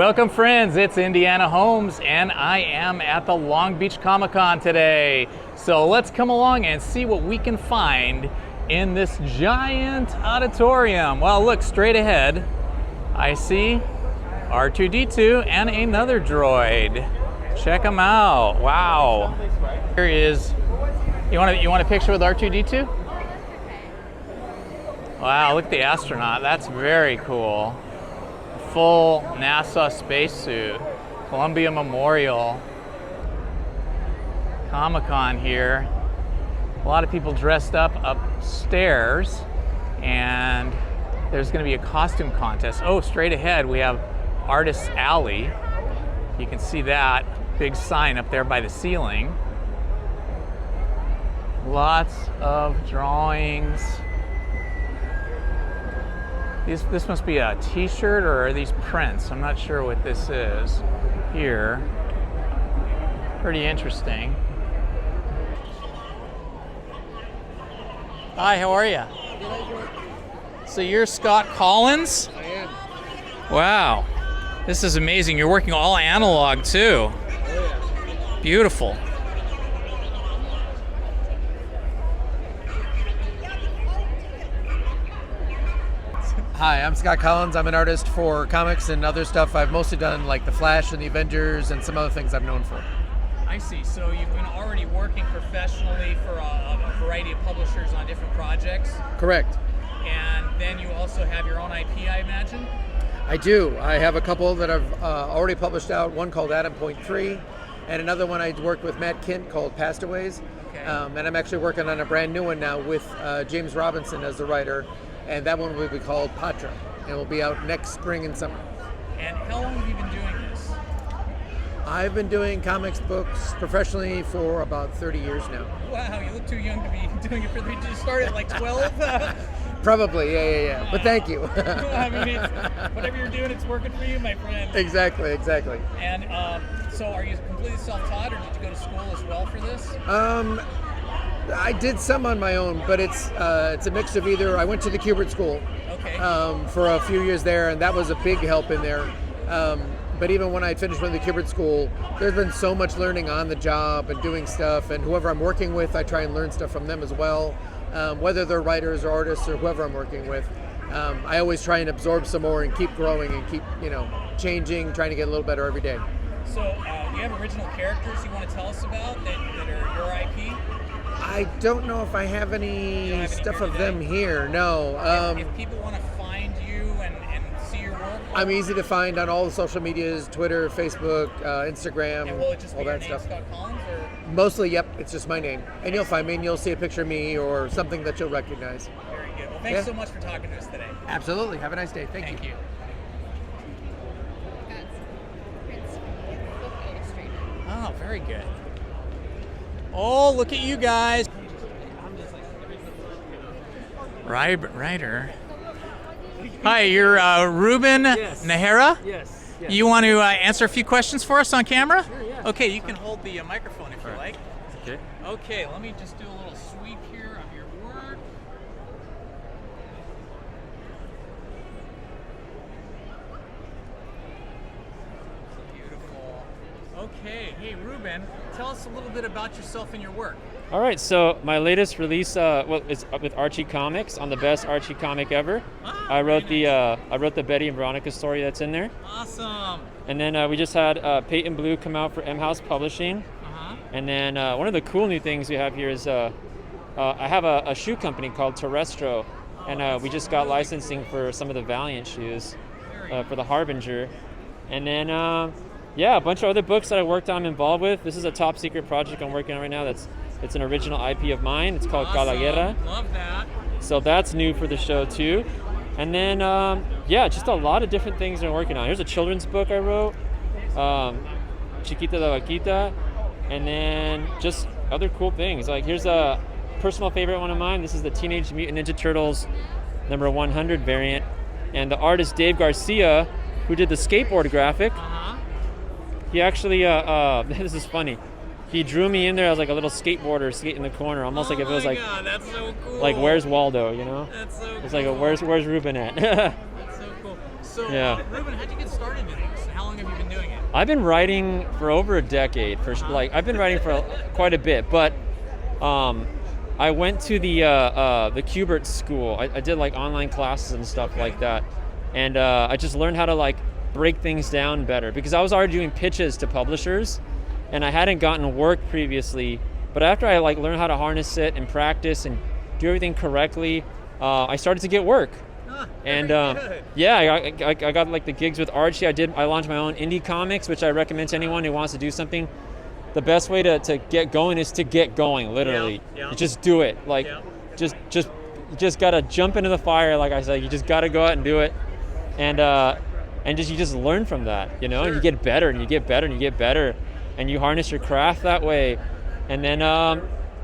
Welcome friends, it's Indiana Homes and I am at the Long Beach Comic-Con today. So let's come along and see what we can find in this giant auditorium. Well, look straight ahead. I see R2-D2 and another droid. Check them out. Wow. Here he is. You want a picture with R2-D2? Wow, look at the astronaut. That's very cool. Full NASA spacesuit. Columbia Memorial. Comic-Con here. A lot of people dressed up upstairs, and there's going to be a costume contest. Oh, straight ahead we have Artist's Alley. You can see that big sign up there by the ceiling. Lots of drawings. This must be a t-shirt, or are these prints? I'm not sure what this is here. Pretty interesting. Hi, how are you? So you're Scott Collins? I am. Wow, this is amazing. You're working all analog too. Oh yeah. Beautiful. Hi, I'm Scott Collins. I'm an artist for comics and other stuff. I've mostly done like The Flash and The Avengers and some other things I'm known for. I see. So you've been already working professionally for a variety of publishers on different projects, Correct. and then you also have your own IP, I imagine? I do. I have a couple that I've already published out. One called Adam Point 3, and another one I worked with Matt Kint called Pastaways. Okay. And I'm actually working on a brand new one now with James Robinson as the writer, and that one will be called Patra, and will be out next spring and summer. And how long have you been doing this? I've been doing comics books professionally for about 30 years now. Wow, you look too young to be doing it for Did you start at like 12? Probably, yeah. But thank you. I mean, whatever you're doing, it's working for you, my friend. Exactly. And so are you completely self-taught, or did you go to school as well for this? I did some on my own, but it's a mix of either. I went to the Kubert School Okay. for a few years there, and that was a big help in there. But even when I finished with the Kubert School, there's been so much learning on the job and doing stuff, and whoever I'm working with, I try and learn stuff from them as well, whether they're writers or artists or whoever I'm working with. I always try and absorb some more and keep growing and keep, changing, trying to get a little better every day. So do you have original characters you want to tell us about that are your IP? I don't know if I have any have any stuff here of today? them here, no. If people want to find you and see your work, I'm easy to find on all the social medias, Twitter, Facebook, Instagram, and will it just all be your that name, stuff. Scott Collins, or? Mostly, yep, it's just my name. And you'll find me and you'll see a picture of me or something that you'll recognize. Very good. Well, thanks Yeah. so much for talking to us today. Absolutely. Have a nice day. Thank you. you. Oh, very good. Oh, look at you guys. Ryder. Hi, you're Ruben Nahara? Yes. You want to answer a few questions for us on camera? Sure, yeah. Okay, you can hold the microphone if you like. Okay. Okay, let me just do a little sweep here of your work. Beautiful. Okay, hey Ruben, tell us a little bit about yourself and your work. All right. So my latest release, is with Archie Comics on the best Archie comic ever. Ah, I wrote very I wrote the Betty and Veronica story that's in there, Awesome. and then we just had Peyton Blue come out for M House Publishing, Uh-huh. and then one of the cool new things we have here is I have a shoe company called Terrestro, and we just got licensing for some of the Valiant shoes for the Harbinger, and then a bunch of other books that I worked on, I'm involved with. This is a top secret project I'm working on right now. It's an original IP of mine. It's called Calaguerra. Love that. So that's new for the show too. And then, just a lot of different things I'm working on. Here's a children's book I wrote, Chiquita la Vaquita, and then just other cool things. Like here's a personal favorite one of mine. This is the Teenage Mutant Ninja Turtles number 100 variant. And the artist Dave Garcia, who did the skateboard graphic, Uh-huh. he actually, this is funny. He drew me in there as like a little skateboarder skating in the corner, almost like if it was like, God, that's so cool. like where's Waldo, you know? That's so It's cool. like where's Ruben at? That's so cool. So, Yeah. Ruben, how'd you get started in this? How long I've been writing for over a decade. I've been writing for quite a bit, but I went to the Kubert school. I did like online classes and stuff like that, and I just learned how to like break things down better because I was already doing pitches to publishers, and I hadn't gotten work previously. But after I like learned how to harness it and practice and do everything correctly, I started to get work. And yeah, I got like the gigs with Archie. I launched my own indie comics, which I recommend to anyone who wants to do something. The best way to get going is to get going, literally. Yeah. You just do it. Like, just you just gotta jump into the fire. Like I said, you just gotta go out and do it, and you just learn from that, you know. And you get better, and you get better, and you get better, and you harness your craft that way, and then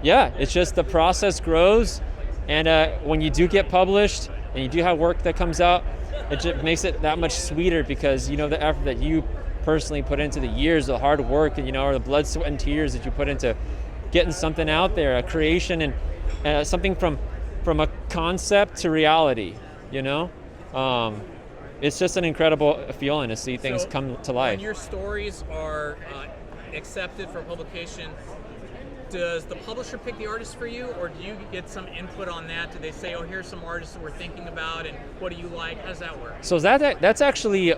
yeah, it's just the process grows, and when you do get published and you do have work that comes out, it just makes it that much sweeter because you know the effort that you personally put into the years, the hard work, and or the blood, sweat, and tears that you put into getting something out there, a creation, and something from a concept to reality. You know, it's just an incredible feeling to see things come to life. When your stories are accepted for publication, does the publisher pick the artists for you, or do you get some input on that? Do they say, "Oh, here's some artists that we're thinking about, and what do you like?" How does that work? So that's actually.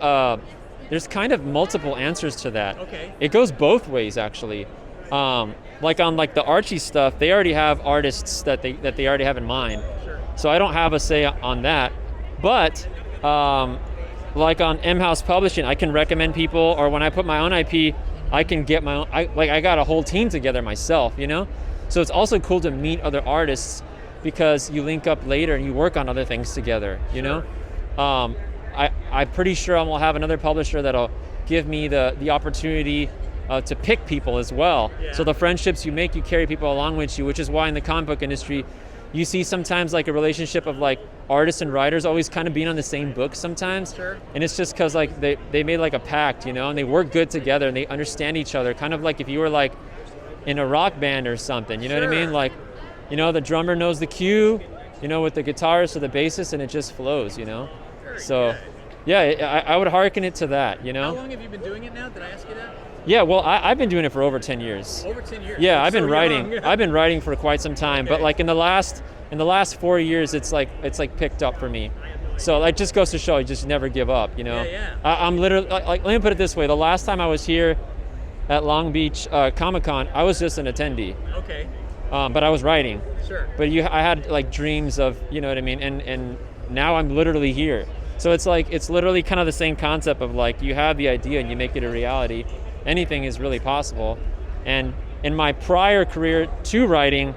There's kind of multiple answers to that. Okay. It goes both ways, actually. Like on like the Archie stuff, they already have artists that they already have in mind. Sure. So I don't have a say on that. But like on M House Publishing, I can recommend people, or when I put my own IP, I can get my own. I got a whole team together myself, you know. So it's also cool to meet other artists because you link up later and you work on other things together, you know. I'm pretty sure I will have another publisher that'll give me the opportunity to pick people as well. Yeah. So the friendships you make, you carry people along with you, which is why in the comic book industry, you see sometimes like a relationship of like artists and writers always kind of being on the same book sometimes. Sure. And it's just because like they made like a pact, you know, and they work good together and they understand each other. Kind of like if you were like in a rock band or something, you know what I mean? Like, you know, the drummer knows the cue, you know, with the guitarist or the bassist, and it just flows, you know. So, yeah, I would hearken it to that, you know? How long have you been doing it now? Did I ask you that? Yeah, well, I've been doing it for over 10 years. Over 10 years? Yeah, You're I've been so writing. young. I've been writing for quite some time, but like in the last 4 years, it's like picked up for me. So it just goes to show you just never give up, you know? Yeah. I'm literally, like, let me put it this way. The last time I was here at Long Beach Comic-Con, I was just an attendee. Okay. But I was writing. Sure. But I had like dreams of, you know what I mean? And now I'm literally here. So it's like, it's literally kind of the same concept of like, you have the idea and you make it a reality. Anything is really possible. And in my prior career to writing,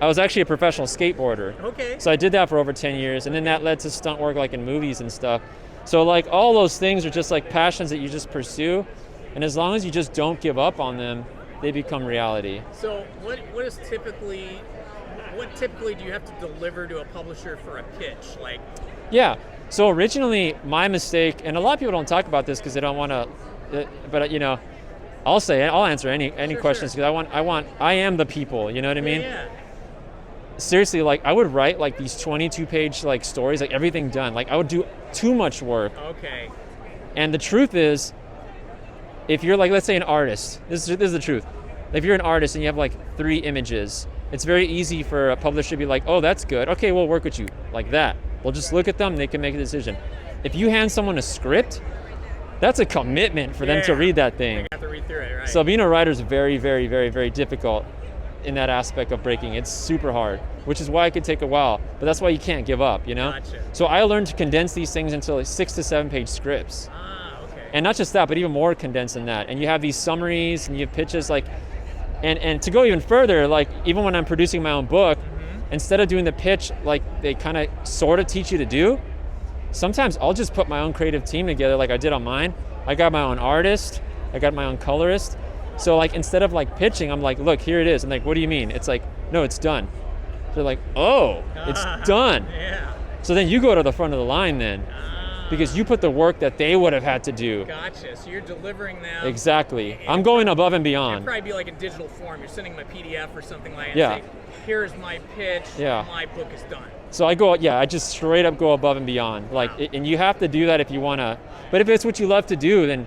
I was actually a professional skateboarder. Okay. So I did that for over 10 years. And then that led to stunt work like in movies and stuff. So like all those things are just like passions that you just pursue. And as long as you just don't give up on them, they become reality. So what typically do you have to deliver to a publisher for a pitch? Like, yeah. So originally, my mistake, and a lot of people don't talk about this because they don't want to, but you know, I'll answer any questions because I am the people. You know what I mean? Yeah. Seriously, like I would write like these 22-page like stories, like everything done. Like I would do too much work. Okay. And the truth is, if you're like, let's say an artist, this is the truth. If you're an artist and you have like 3 images, it's very easy for a publisher to be like, oh, that's good. Okay, we'll work with you like that. We'll just look at them and they can make a decision. If you hand someone a script, that's a commitment for them to read that thing. They have to read through it, right? So being a writer is very, very, very, very difficult in that aspect of breaking. It's super hard, which is why it could take a while. But that's why you can't give up, you know? Gotcha. So I learned to condense these things into like 6 to 7 page scripts. Okay. And not just that, but even more condensed than that. And you have these summaries and you have pitches like, and to go even further, like even when I'm producing my own book, instead of doing the pitch like they kind of sort of teach you to do, sometimes I'll just put my own creative team together like I did on mine. I got my own artist, I got my own colorist. So like instead of like pitching, I'm like, look, here it is. I'm like, what do you mean? It's like, no, it's done. They're like, oh, it's done. Yeah. So then you go to the front of the line then, because you put the work that they would have had to do. Gotcha. So you're delivering them. Exactly. I'm going above and It'd beyond. probably be like in digital form. You're sending them a PDF or something like that. Yeah. Say, here's my pitch. Yeah. My book is done. So I just straight up go above and beyond. Like, and you have to do that if you want to. But if it's what you love to do, then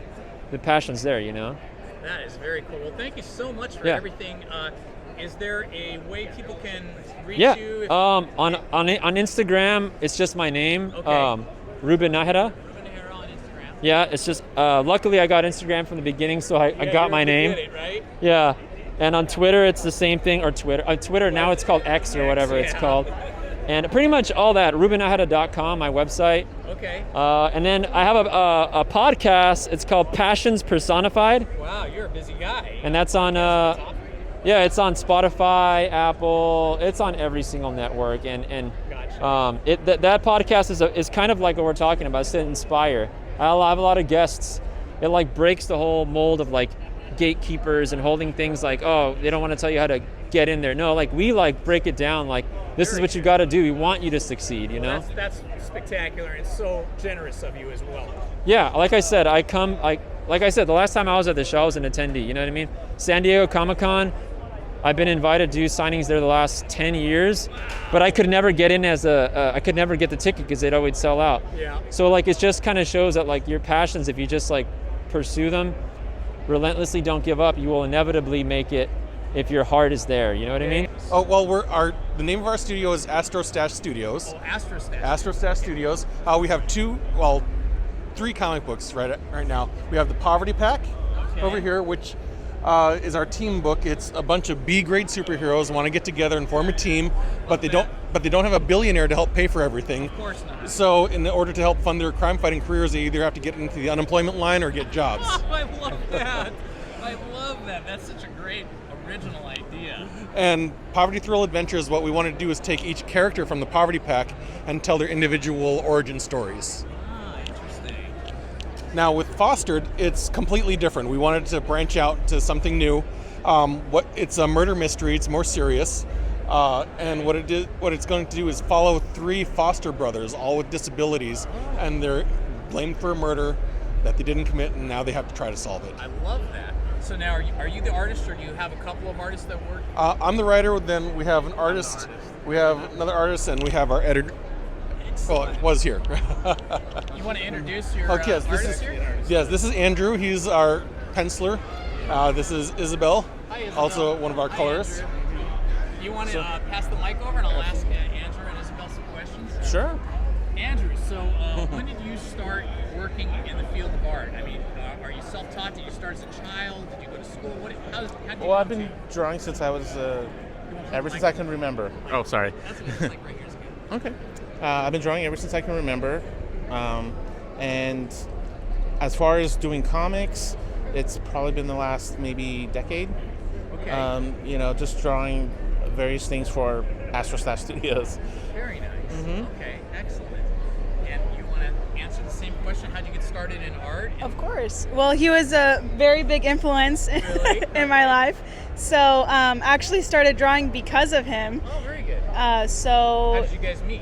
the passion's there, you know. That is very cool. Well, thank you so much for Yeah. everything. Is there a way people can reach Yeah. you? On Instagram, it's just my name. Okay. Ruben Nahara. Ruben Nahara on Instagram. Yeah, it's just luckily I got Instagram from the beginning, so I got my name. It, right? Yeah. And on Twitter, it's the same thing, or Twitter now it's called X or whatever it's yeah. called. And pretty much all that, RubenNahara.com, my website. Okay. And then I have a podcast. It's called Passions Personified, Wow, you're a busy guy. and that's on it's on Spotify, Apple. It's on every single network, and Gotcha. that podcast is kind of like what we're talking about. It's to inspire. I have a lot of guests. It like breaks the whole mold of like gatekeepers and holding things like, oh, they don't want to tell you how to get in there. No, like we like break it down like this is what you got to do. We want you to succeed, you know? That's spectacular and so generous of you as well. Yeah, like I said, like I said, the last time I was at the show, I was an attendee, you know what I mean? San Diego Comic-Con, I've been invited to do signings there the last 10 years, but I could never get in I could never get the ticket because they'd always sell out. Yeah. So like it just kind of shows that like your passions, if you just like pursue them, relentlessly don't give up, you will inevitably make it if your heart is there, you know what I mean? Oh well, the name of our studio is Astrostash Studios. Oh, Astrostash. Astrostash Studios. We have three comic books right now. We have the Poverty Pack over here, which is our team book. It's a bunch of B-grade superheroes want to get together and form a team, but they don't have a billionaire to help pay for everything. Of course not. So in order to help fund their crime-fighting careers, they either have to get into the unemployment line or get jobs. Oh, I love that. I love that. That's such a great original idea. And Poverty Thrill Adventures, what we want to do is take each character from the Poverty Pack and tell their individual origin stories. Ah, interesting. Now with Fostered, it's completely different. We wanted to branch out to something new. It's a murder mystery. It's more serious. And what it's going to do is follow three foster brothers, all with disabilities, and they're blamed for a murder that they didn't commit, and now they have to try to solve it. I love that. So now, are you the artist, or do you have a couple of artists that work? I'm the writer. Then we have an artist. We have another artist, and we have our editor. Well, it was here. You want to introduce your Okay, artist here? Yes, this is Andrew. He's our penciler. This is Isabel, Hi, Isabel. also one of our Hi, colorists. Andrew. You want to pass the mic over, and I'll ask Andrew and Isabel some questions? Sure. Andrew, so when did you start working in the field of art? I mean, are you self-taught? Did you start as a child? Did you go to school? How did you Well, I've been drawing since I was, ever since I can remember. Oh, sorry. That's what it's like right here. Is good. Okay. I've been drawing ever since I can remember. And as far as doing comics, it's probably been the last maybe decade. Okay. Just drawing various things for Astrostash Studios. Very nice. Mm-hmm. Okay, excellent. And you want to answer the same question? How did you get started in art? Of course. Well, he was a very big influence Really? in my life. So actually started drawing because of him. Oh, very good. How So did you guys meet?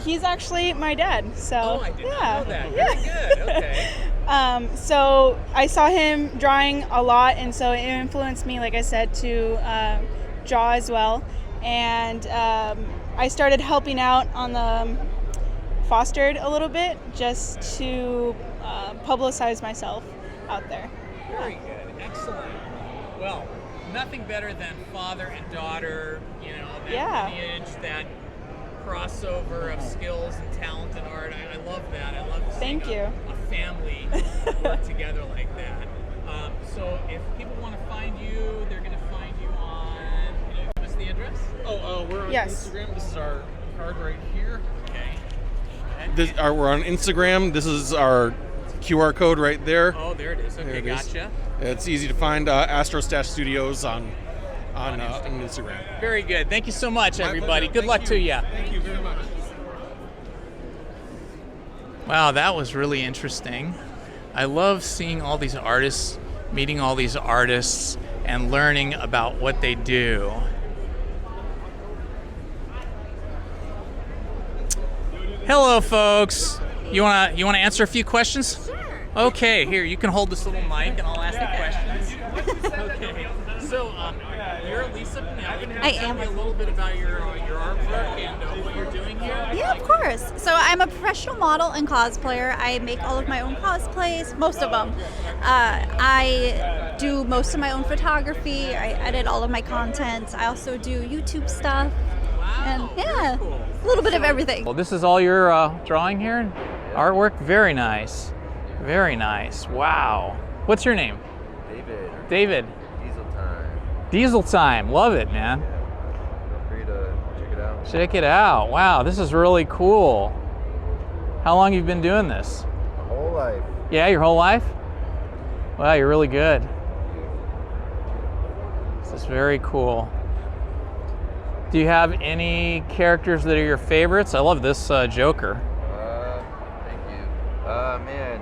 he's actually my dad. So Oh, I did yeah. not know that. Very good. Okay. So I saw him drawing a lot, and so it influenced me, like I said, to draw as well. And I started helping out on the Fostered a little bit, just to publicize myself out there. Very good. Excellent. Well, nothing better than father and daughter, that Yeah. lineage, that crossover of skills and talent and art. I love that. I love seeing Thank you. a family work together like that. So if people want to find you, they're going to find you on, can you give us the address? We're on Yes. Instagram. This is our card right here. Okay. We're on Instagram. This is our QR code right there. Oh, there it is. Okay, There it is. gotcha. It's easy to find. Astrostash Studios on Instagram. Very good. Thank you so much, everybody. Good luck to you. Thank you very much. Wow, that was really interesting. I love seeing all these artists, meeting all these artists, and learning about what they do. Hello, folks. You wanna answer a few questions? Sure. Okay, here, you can hold this little mic and I'll ask the questions. Okay. So, you're Lisa Pinelli. I am. Tell me a little bit about your artwork and what you're doing here. Yeah, of course. So I'm a professional model and cosplayer. I make all of my own cosplays, most of them. I do most of my own photography. I edit all of my content. I also do YouTube stuff. And yeah, a little bit of everything. Well, this is all your drawing here? Artwork? Very nice. Very nice. Wow. What's your name? David. David. Diesel time. Diesel Time. Love it, man. Feel free to check it out. Check it out. Wow, this is really cool. How long have you been doing this? My whole life. Yeah, your whole life? Wow, you're really good. This is very cool. Do you have any characters that are your favorites? I love this Joker. Thank you. Man,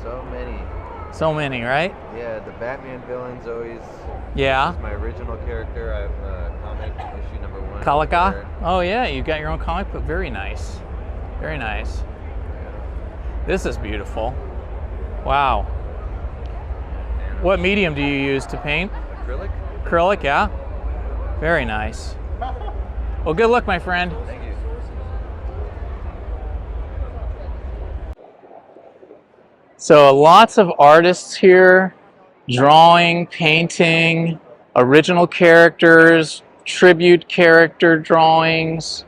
so many. So many, right? Yeah, the Batman villain's always. Yeah. This is my original character. I have comic issue number 1. Kalika? Oh yeah, you got your own comic book. Very nice. Very nice. This is beautiful. Wow. What medium do you use to paint? Acrylic. Acrylic, yeah. Very nice. Well, good luck, my friend. Thank you. So lots of artists here, drawing, painting, original characters, tribute character drawings,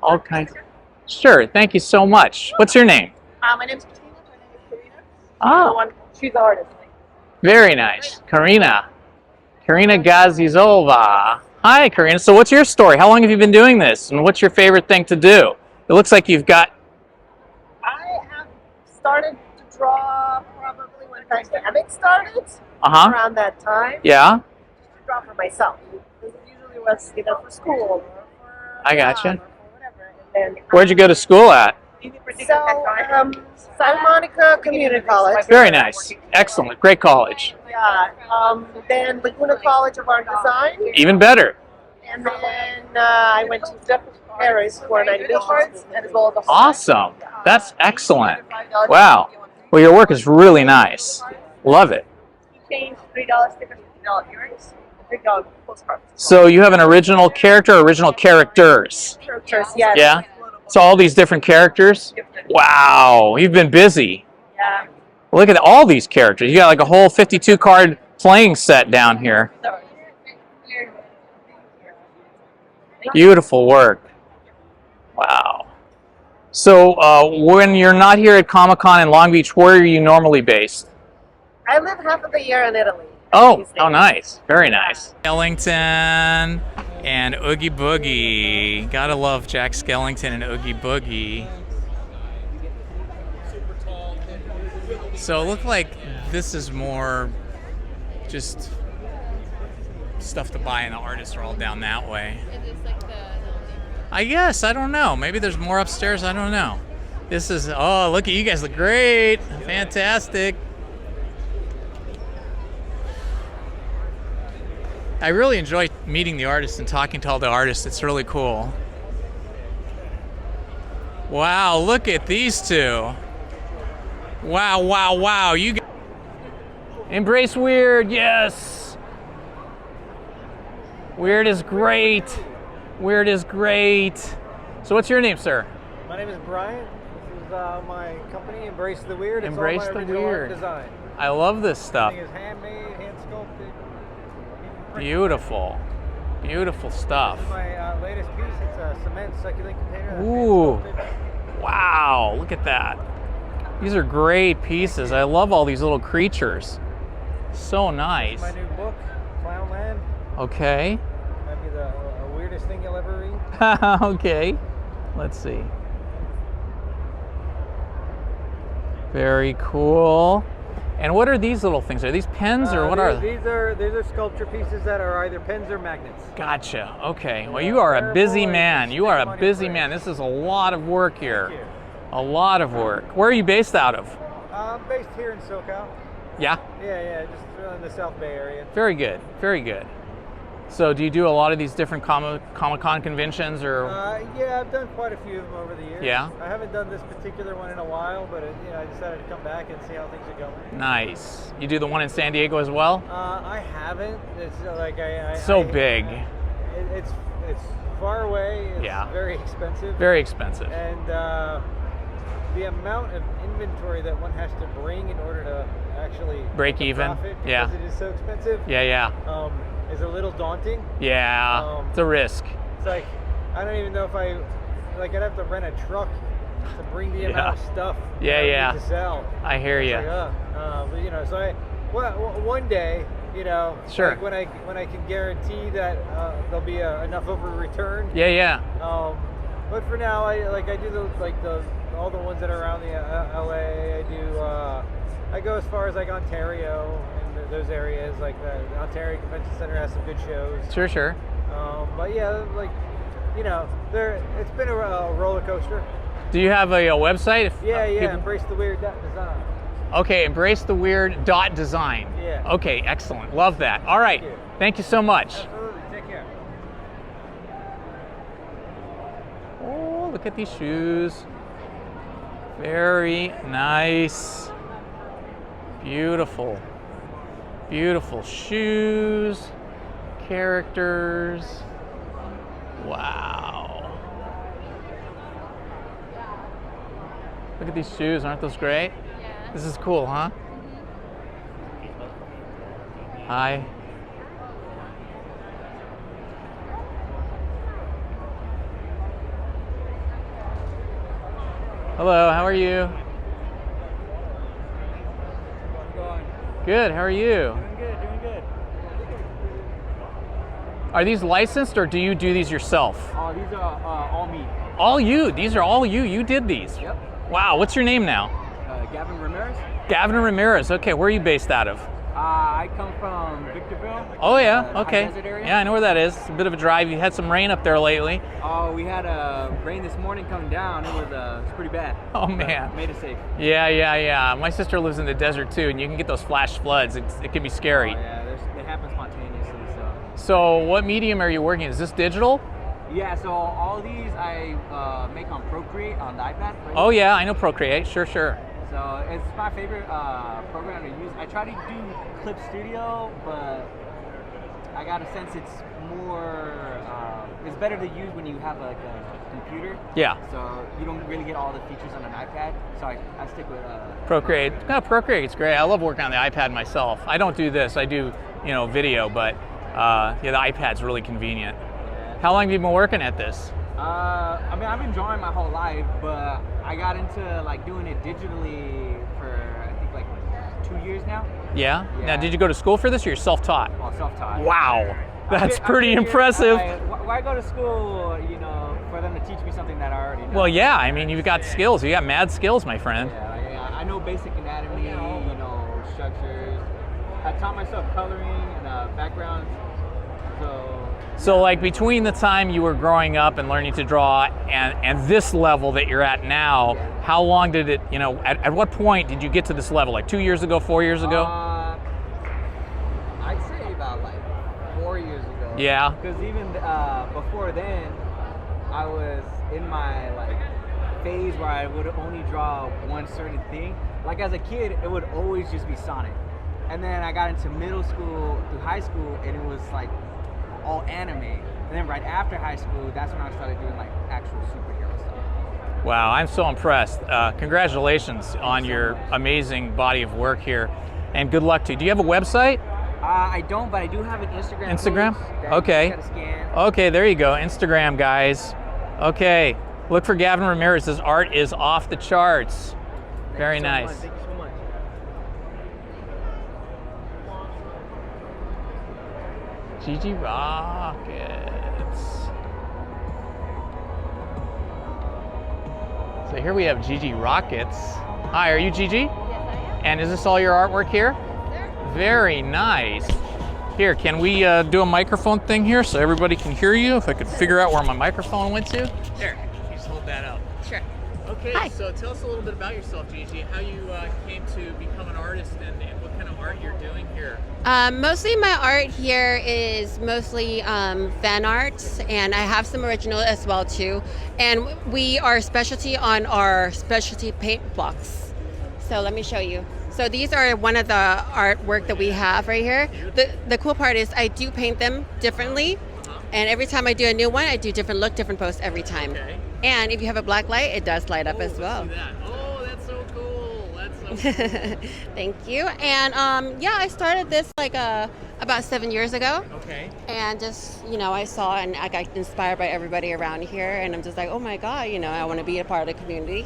all kinds. Sure, thank you so much. What's your name? My name's Katina. My name is Karina. Oh, She's the artist. very nice. Karina Gazizova. Hi, Karina. So what's your story? How long have you been doing this? And what's your favorite thing to do? It looks like you've got... I have started to draw probably when the pandemic started, Uh-huh. around that time. Yeah, To draw for myself. Because it usually was either for school or for I gotcha. or for whatever. And then, Where'd you go to school at? So, Santa Monica Community College. Very nice. Excellent. Great college. Yeah. Then Laguna College of Art and Design. Even better. And then I went to Paris for an animation school. Awesome. That's excellent. Wow. Well, your work is really nice. Love it. Change $3 stickers to $50 earrings. $3 postcards. So you have an original character, or original characters? Characters, yes. Yeah? So all these different characters? Wow, you've been busy. Yeah. Look at all these characters. You got like a whole 52 card playing set down here. Beautiful work. Wow. So when you're not here at Comic-Con in Long Beach, where are you normally based? I live half of the year in Italy. Oh, how nice. Very nice. Skellington and Oogie Boogie. Gotta love Jack Skellington and Oogie Boogie. So it looked like this is more just stuff to buy, and the artists are all down that way. I guess, I don't know. Maybe there's more upstairs, I don't know. This is, oh, look at you guys, look great. Fantastic. I really enjoy meeting the artists and talking to all the artists. It's really cool. Wow, look at these two. Wow, wow, wow. You guys... Embrace Weird, yes. Weird is great. Weird is great. So what's your name, sir? My name is Brian. This is my company, Embrace the Weird. It's Embrace all my the original art Weird. design. I love this stuff. Everything is handmade, hand sculpted. Beautiful. Beautiful stuff. This is my latest piece. It's a cement succulent container. That's Ooh. hand sculpted. Wow, look at that. These are great pieces. I love all these little creatures. So nice. This is my new book, Clownland. Okay. Might be the weirdest thing you'll ever read. Okay. Let's see. Very cool. And what are these little things? Are these pens or what are they? These are sculpture pieces that are either pens or magnets. Gotcha. Okay. Well, you are a busy man. You are a busy man. This is a lot of work here. Thank you. A lot of work. Where are you based out of? I'm based here in SoCal. Yeah. Yeah, just in the South Bay area. Very good. Very good. So do you do a lot of these different Comic-Con conventions, or? Yeah, I've done quite a few of them over the years. Yeah? I haven't done this particular one in a while, but I decided to come back and see how things are going. Nice. You do the one in San Diego as well? I haven't. It's like big. It's far away. It's Yeah. very expensive. Very expensive. And the amount of inventory that one has to bring in order to actually break make a even. profit, Yeah. because it is so expensive. Yeah. Is a little daunting. Yeah. It's a risk. It's like I don't even know if I'd have to rent a truck to bring the amount of stuff that I need to sell. I hear you. But, so one day, Sure. like when I can guarantee that there'll be enough of a return. Yeah. But for now, I do all the ones that are around the LA. I do. I go as far as like Ontario and those areas. Like the Ontario Convention Center has some good shows. Sure. But yeah, it's been a roller coaster. Do you have a website? Yeah. EmbraceTheWeird.design. Okay, EmbraceTheWeird.design. Yeah. Okay, excellent. Love that. All right. Thank you so much. Absolutely. Take care. Oh, look at these shoes. Very nice. Beautiful. Beautiful shoes. Characters. Wow. Look at these shoes. Aren't those great? Yeah. This is cool, huh? Hi. Hello, how are you? Good, how are you? Doing good. Are these licensed or do you do these yourself? These are all me. All you? These are all you? You did these? Yep. Wow, what's your name now? Gavin Ramirez. Gavin Ramirez, okay, where are you based out of? I come from Victorville. Oh yeah, okay. High desert area. Yeah, I know where that is. It's a bit of a drive. You had some rain up there lately. We had rain this morning coming down. It was pretty bad. Oh man. But made it safe. Yeah. My sister lives in the desert too, and you can get those flash floods. It can be scary. Oh, yeah, they happen spontaneously. So what medium are you working in? Is this digital? Yeah, so all these I make on Procreate on the iPad. Right? Oh yeah, I know Procreate. Sure. So it's my favorite program to use. I try to do Clip Studio, but I got a sense it's more, it's better to use when you have like a computer. Yeah. So you don't really get all the features on an iPad. So I stick with Procreate. No, Procreate's great. I love working on the iPad myself. I don't do this. I do, video, but the iPad's really convenient. Yeah. How long have you been working at this? I've been drawing my whole life, but I got into like doing it digitally for I think like 2 years now. Yeah? Now, did you go to school for this or you're self-taught? Well, self-taught. Wow. That's pretty impressive. Why go to school, for them to teach me something that I already know? Well, yeah. I mean, you've got skills. You got mad skills, my friend. Yeah. I know basic anatomy, structures. I taught myself coloring and background. So like between the time you were growing up and learning to draw and this level that you're at now, how long did it, at what point did you get to this level? Like 2 years ago, 4 years ago? I'd say about like 4 years ago. Yeah. Because even before then, I was in my phase where I would only draw one certain thing. Like as a kid, it would always just be Sonic. And then I got into middle school through high school and it was like all anime. And then right after high school, that's when I started doing like actual superhero stuff. Wow, I'm so impressed. Congratulations on your amazing body of work here, and good luck to you. Do you have a website? I don't, but I do have an Instagram. Instagram? Okay. You just gotta scan. Okay, there you go. Instagram, guys. Okay, look for Gavin Ramirez. His art is off the charts. Very nice. Thank you so much. GG Rockets. So here we have GG Rockets. Hi, are you GG? Yes, I am. And is this all your artwork here? Yes, sir. Very nice. Here, can we do a microphone thing here so everybody can hear you? If I could figure out where my microphone went to. There, you just hold that up. Sure. Okay, Hi. so tell us a little bit about yourself, Gigi. How you came to become an artist and what kind of art you're doing here? Mostly my art here is mostly fan art, and I have some original as well too. And we are specialty on our specialty paint blocks. So let me show you. So these are one of the artwork that we have right here. The cool part is I do paint them differently, and every time I do a new one, I do different look, different post every time. Okay. And if you have a black light, it does light up as well. See that? Oh, that's so cool. That's so cool. Thank you. And yeah, I started this like about 7 years ago. Okay. And just, I saw and I got inspired by everybody around here. And I'm just like, oh my God, I want to be a part of the community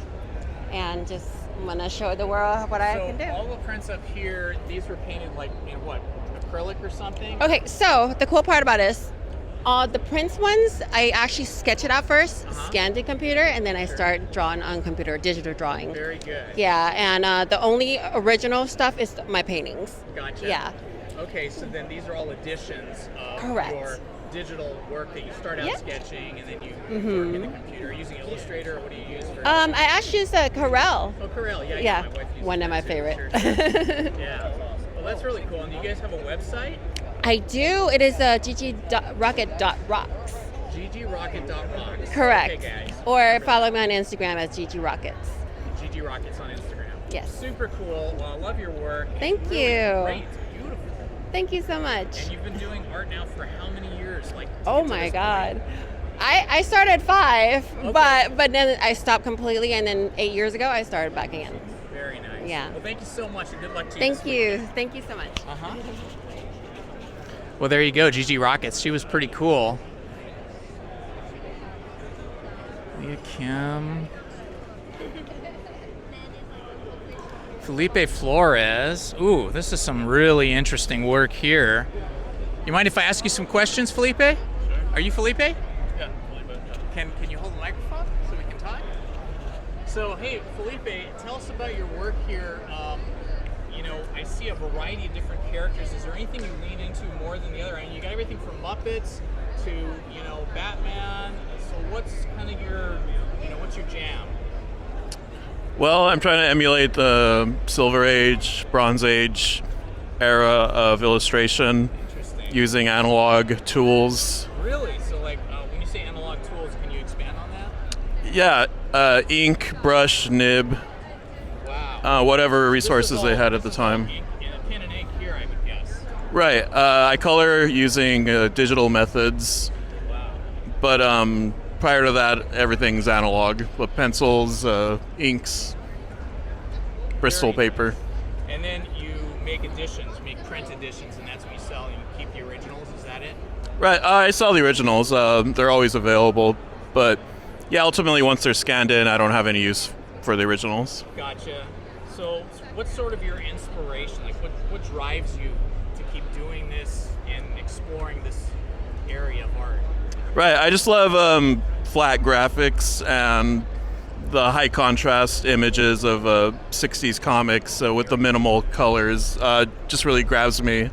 and just want to show the world what I can do. So all the prints up here, these were painted like in what, acrylic or something? Okay, so the cool part about this, the prints ones, I actually sketch it out first, scan the computer, and then I start drawing on computer, digital drawing. Very good. Yeah, and the only original stuff is my paintings. Gotcha. Yeah. Okay, so then these are all additions of Correct. your digital work that you start out sketching and then you work in the computer using Illustrator, or what do you use for? I actually use Corel. Oh, Corel, yeah. Yeah, My wife uses one of my that too. favorite. Sure. Yeah. Well, that's really cool. And do you guys have a website? I do. It is ggrocket.rocks. ggrocket.rocks. Correct. Okay, guys. Or follow me on Instagram as ggrockets. ggrockets on Instagram. Yes. Super cool. Well, I love your work. Thank It's really you. Great. It's beautiful. Thank you so much. And you've been doing art now for how many years? Like. Oh my God. I started at 5, but then I stopped completely, and then 8 years ago I started back again. Very nice. Yeah. Well, thank you so much, and good luck to you. Thank you. Thank you so much. Well, there you go, Gigi Rockets. She was pretty cool. Leah Kim. Felipe Flores. Ooh, this is some really interesting work here. You mind if I ask you some questions, Felipe? Are you Felipe? Yeah, Felipe. Can you hold the microphone so we can talk? So, hey, Felipe, tell us about your work here. I see a variety of different characters. Is there anything you lean into more than the other? I mean, you got everything from Muppets to, Batman. So what's kind of your, what's your jam? Well, I'm trying to emulate the Silver Age, Bronze Age era of illustration using analog tools. Really? So, when you say analog tools, can you expand on that? Yeah, ink, brush, nib, whatever resources they had at the time. Ink, and a pen and ink here, I would guess. Right. I color using digital methods, but prior to that, everything's analog. With pencils, inks, Bristol paper. And then you make editions, you make print editions, and that's what you sell. You keep the originals. Is that it? Right. I sell the originals. They're always available, but yeah, ultimately once they're scanned in, I don't have any use for the originals. Gotcha. So what's sort of your inspiration? Like what drives you to keep doing this and exploring this area of art? Right. I just love flat graphics and the high contrast images of 60s comics with the minimal colors. Just really grabs me.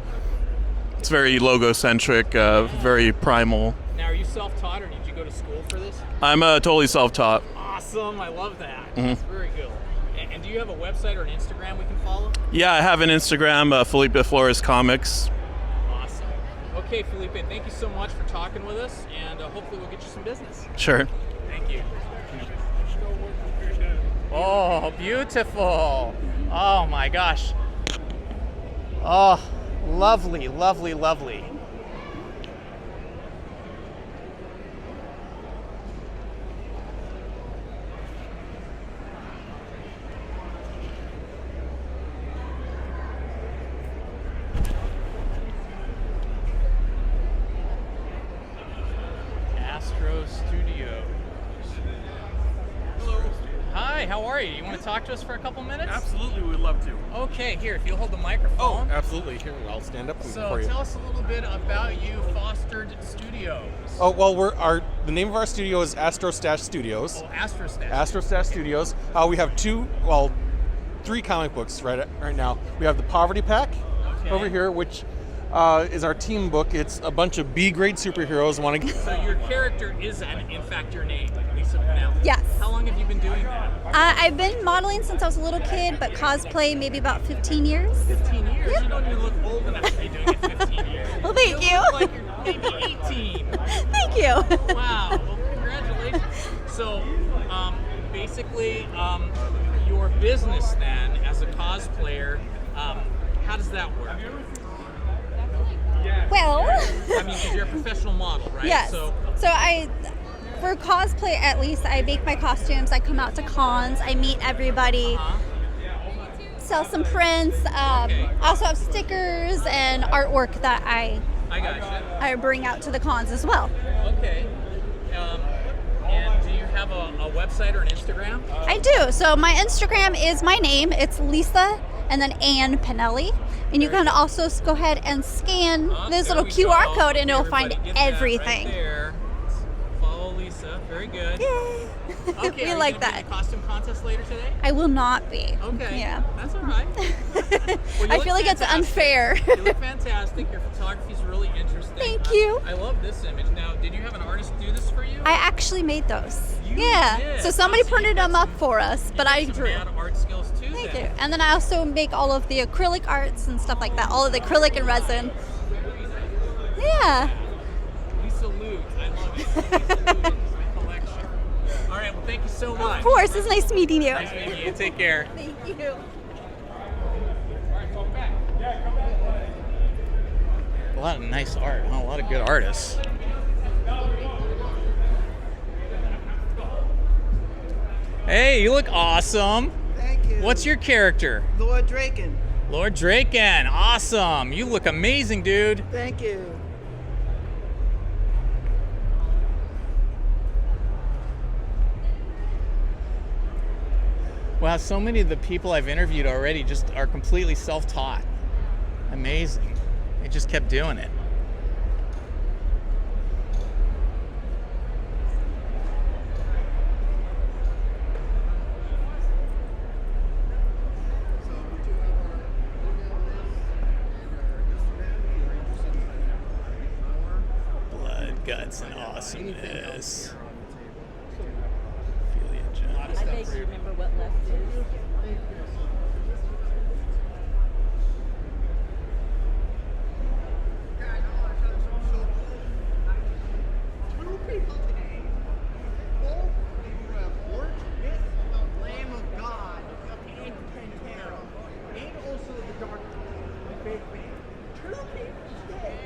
It's very logo-centric, very primal. Now, are you self-taught or did you go to school for this? I'm totally self-taught. Awesome. I love that. Mm-hmm. That's very cool. And do you have a website or an Instagram we can follow? Yeah, I have an Instagram, Felipe Flores Comics. Awesome. Okay, Felipe, thank you so much for talking with us, and hopefully we'll get you some business. Sure. Thank you. Oh, beautiful. Oh my gosh. Oh, lovely, lovely, lovely. Astro Studios. Hello. Hi, how are you? You want to talk to us for a couple minutes? Absolutely, we'd love to. Okay, here, if you'll hold the microphone. Oh, absolutely. Here, I'll stand up So for you. tell us a little bit about you, Fostered Studios. Oh, well, the name of our studio is Astro Stash Studios. Oh, Astro Stash. Astro Stash Studios. We have three comic books right now. We have the Poverty Pack over here, which is our team book. It's a bunch of B-grade superheroes want to. So your character is, in fact, your name, Lisa Pinelli. Yes. How long have you been doing that? I've been modeling since I was a little kid, but cosplay maybe about 15 years. 15 years? You don't even look old enough to be doing it 15 years. Well, thank you. Look like you're maybe 18. Thank you. Wow. Well, congratulations. So, basically, your business then, as a cosplayer, how does that work? Well, I mean, 'cause you're a professional model, right? yes. So For cosplay at least, I make my costumes, I come out to cons, I meet everybody, sell some prints, I also have stickers and artwork that I bring out to the cons as well. Okay. And do you have a website or an Instagram? I do. So my Instagram is my name. It's Lisa and then Ann Pinelli. And you can also go ahead and scan this little QR code and it'll find everything. Right there. Follow Lisa. Very good. Yay. Okay, We like that. Be in the costume contest later today? I will not be. Okay. Yeah. That's all right. Well, I feel like it's unfair. You look fantastic. Your photography is really interesting. Thank you. I love this image. Now, did you have an artist do this for you? I actually made those. You Yeah. did. So somebody printed them up for us, but I drew. Mad art skills too. Thank then. you. And then I also make all of the acrylic arts and stuff like that. All of the acrylic and resin. Yeah. Lisa Luke. I love it. Lisa Luke is my collection. All right. Well, thank you so much. Of course. It's nice meeting you. Nice meeting you. Take care. Thank you. A lot of nice art, huh? A lot of good artists. Hey, you look awesome. Thank you. What's your character? Lord Draken. Lord Draken. Awesome. You look amazing, dude. Thank you. Wow, so many of the people I've interviewed already just are completely self-taught. Amazing. They just kept doing it. Blood, guts, and awesomeness. I vaguely remember what left is. Two people today. Both who have worshipped the Lamb of God and Pantera, and also the Dark Big Man. Two people today.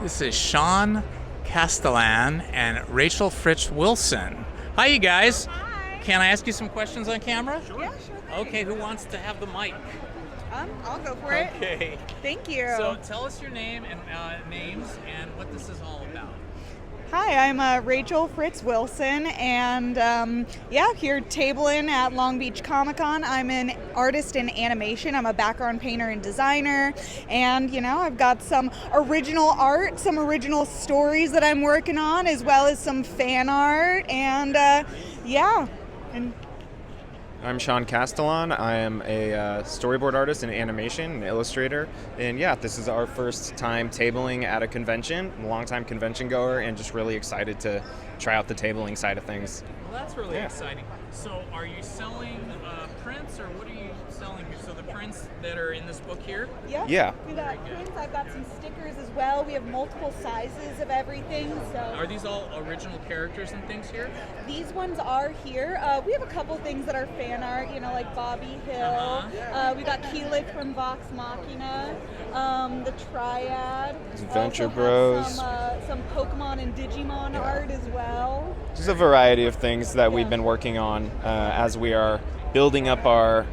This is Sean Castellan and Rachel Fritz Wilson. Hi, you guys. Hi. Can I ask you some questions on camera? Sure. Yeah, sure thing. Okay, who wants to have the mic? I'll go for it. Okay. Thank you. So tell us your name and names and what this is all about. Hi, I'm Rachel Fritz Wilson, and here tabling at Long Beach Comic Con. I'm an artist in animation. I'm a background painter and designer, and I've got some original art, some original stories that I'm working on, as well as some fan art, and I'm Sean Castellan. I am a storyboard artist and animation and illustrator. And this is our first time tabling at a convention. I'm a long-time convention goer and just really excited to try out the tabling side of things. Well, that's really exciting. So are you selling prints, or what are you selling here? So the prints that are in this book here? Yeah. We got prints. I've got some stickers as well. We have multiple sizes of everything. So Are these all original characters and things here? these ones are here. We have a couple things that are fan art, like Bobby Hill. We got Keelik from Vox Machina, the Triad. Venture Also Bros. have some Pokemon and Digimon art as well. Just a variety of things that we've been working on as we are building up our,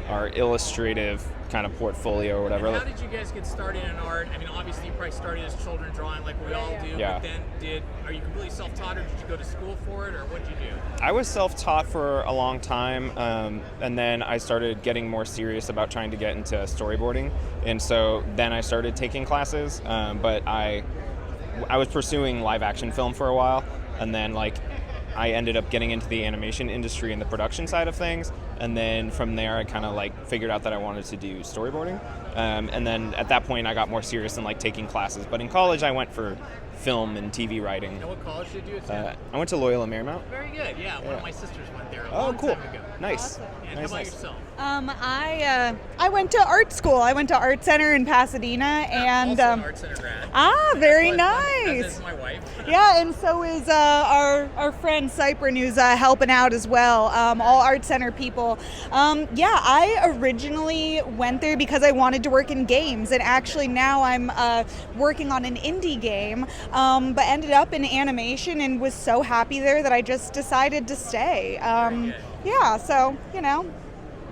our illustrative kind of portfolio or whatever. And how did you guys get started in art? I mean, obviously you probably started as children drawing like we all do, Yeah. but then are you completely self-taught, or did you go to school for it, or what did you do? I was self-taught for a long time, and then I started getting more serious about trying to get into storyboarding, and so then I started taking classes, but I was pursuing live action film for a while, and then I ended up getting into the animation industry and the production side of things. And then from there, I kind of like figured out that I wanted to do storyboarding. And then at that point, I got more serious in like taking classes. But in college, I went for film and TV writing. And what college did you attend? I went to Loyola Marymount. Very good. Yeah, one of my sisters went there a Oh, long cool. time ago. Nice. And Nice, how about nice. yourself? I went to art school. I went to Art Center in Pasadena, and Also an Art Center grad. very As nice. is my wife. Yeah, and so is our friend Cyprin, who's helping out as well. All Art Center people. Yeah, I originally went there because I wanted to work in games, and actually now I'm working on an indie game, but ended up in animation and was so happy there that I just decided to stay. Yeah, so, you know.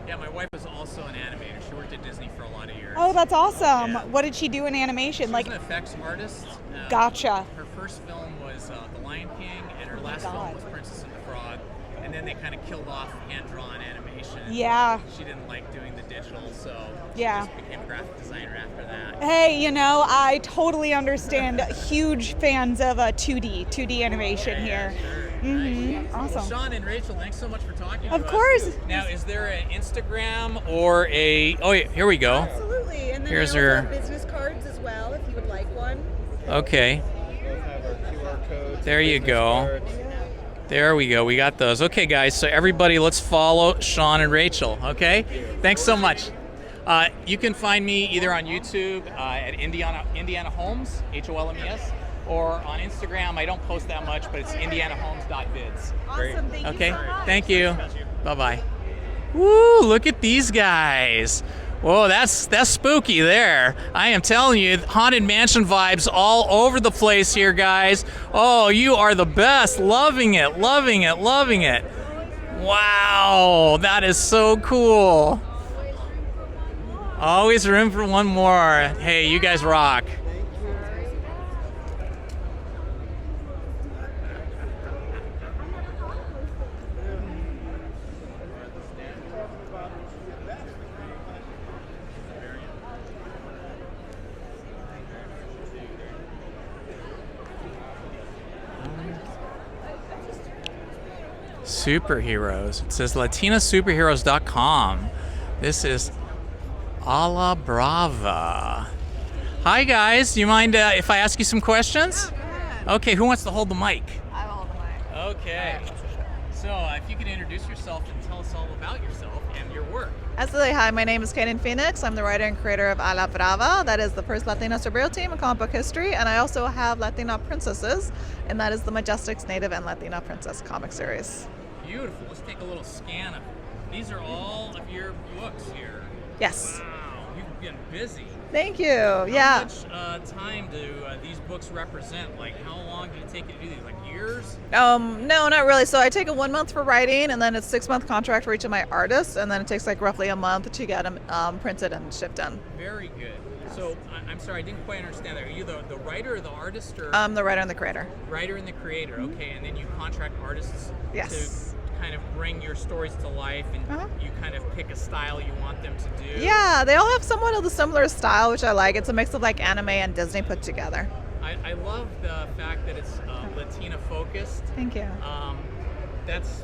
Yeah, my wife was also an animator. She worked at Disney for a lot of years. Oh, that's awesome. Yeah. What did she do in animation? She was an effects artist. Gotcha. Her first film was The Lion King, and her last God. film was Princess and the Frog. And then they kind of killed off hand-drawn animation. Yeah. She didn't like doing the digital, so she Yeah. just became a graphic designer after that. Hey, you know, I totally understand. Huge fans of 2D animation here. Awesome. Well, Sean and Rachel, thanks so much for talking to us. Of course. Now, is there an Instagram or a... Oh, yeah, here we go. Absolutely. And then Here's I also her... have business cards as well, if you would like one. Okay. Both have our QR codes. There you business go. cards. There we go. We got those. Okay, guys. So everybody, let's follow Sean and Rachel. Okay. Thanks so much. You can find me either on YouTube at Indiana Homes, HOLMES, or on Instagram. I don't post that much, but it's indianahomes.vids. Awesome. Thank Okay. you so much. Thank you. Bye bye. Woo! Look at these guys. Whoa, that's spooky there. I am telling you, Haunted Mansion vibes all over the place here, guys. Oh, you are the best. Loving it, loving it, loving it. Wow, that is so cool. Always room for one more. Hey, you guys rock. Superheroes. It says LatinaSuperheroes.com. This is A la Brava. Hi guys, do you mind if I ask you some questions? Okay, who wants to hold the mic? I'll hold the mic. Okay. So if you could introduce yourself and tell us all about yourself and your work. Absolutely. Hi, my name is Kaden Phoenix. I'm the writer and creator of A La Brava. That is the first Latina superhero team in comic book history. And I also have Latina Princesses, and that is the Majestics Native and Latina Princess comic series. Beautiful. Let's take a little scan of these are all of your books here. Yes. Wow, you've been busy. Thank you. How Yeah. much time do these books represent? Like, how long did it take you to do these? Like years? No, not really. So I take a 1 month for writing, and then it's 6-month contract for each of my artists, and then it takes like roughly a month to get them printed and shipped in. Very good. So I'm sorry, I didn't quite understand that. Are you the writer or the artist, or I'm the writer and the creator. writer and the creator? Okay, and then you contract artists Yes. to kind of bring your stories to life, and you kind of pick a style you want them to do. Yeah, they all have somewhat of the similar style, which I like. It's a mix of like anime and Disney put together. I love the fact that it's Latina focused. Thank you. That's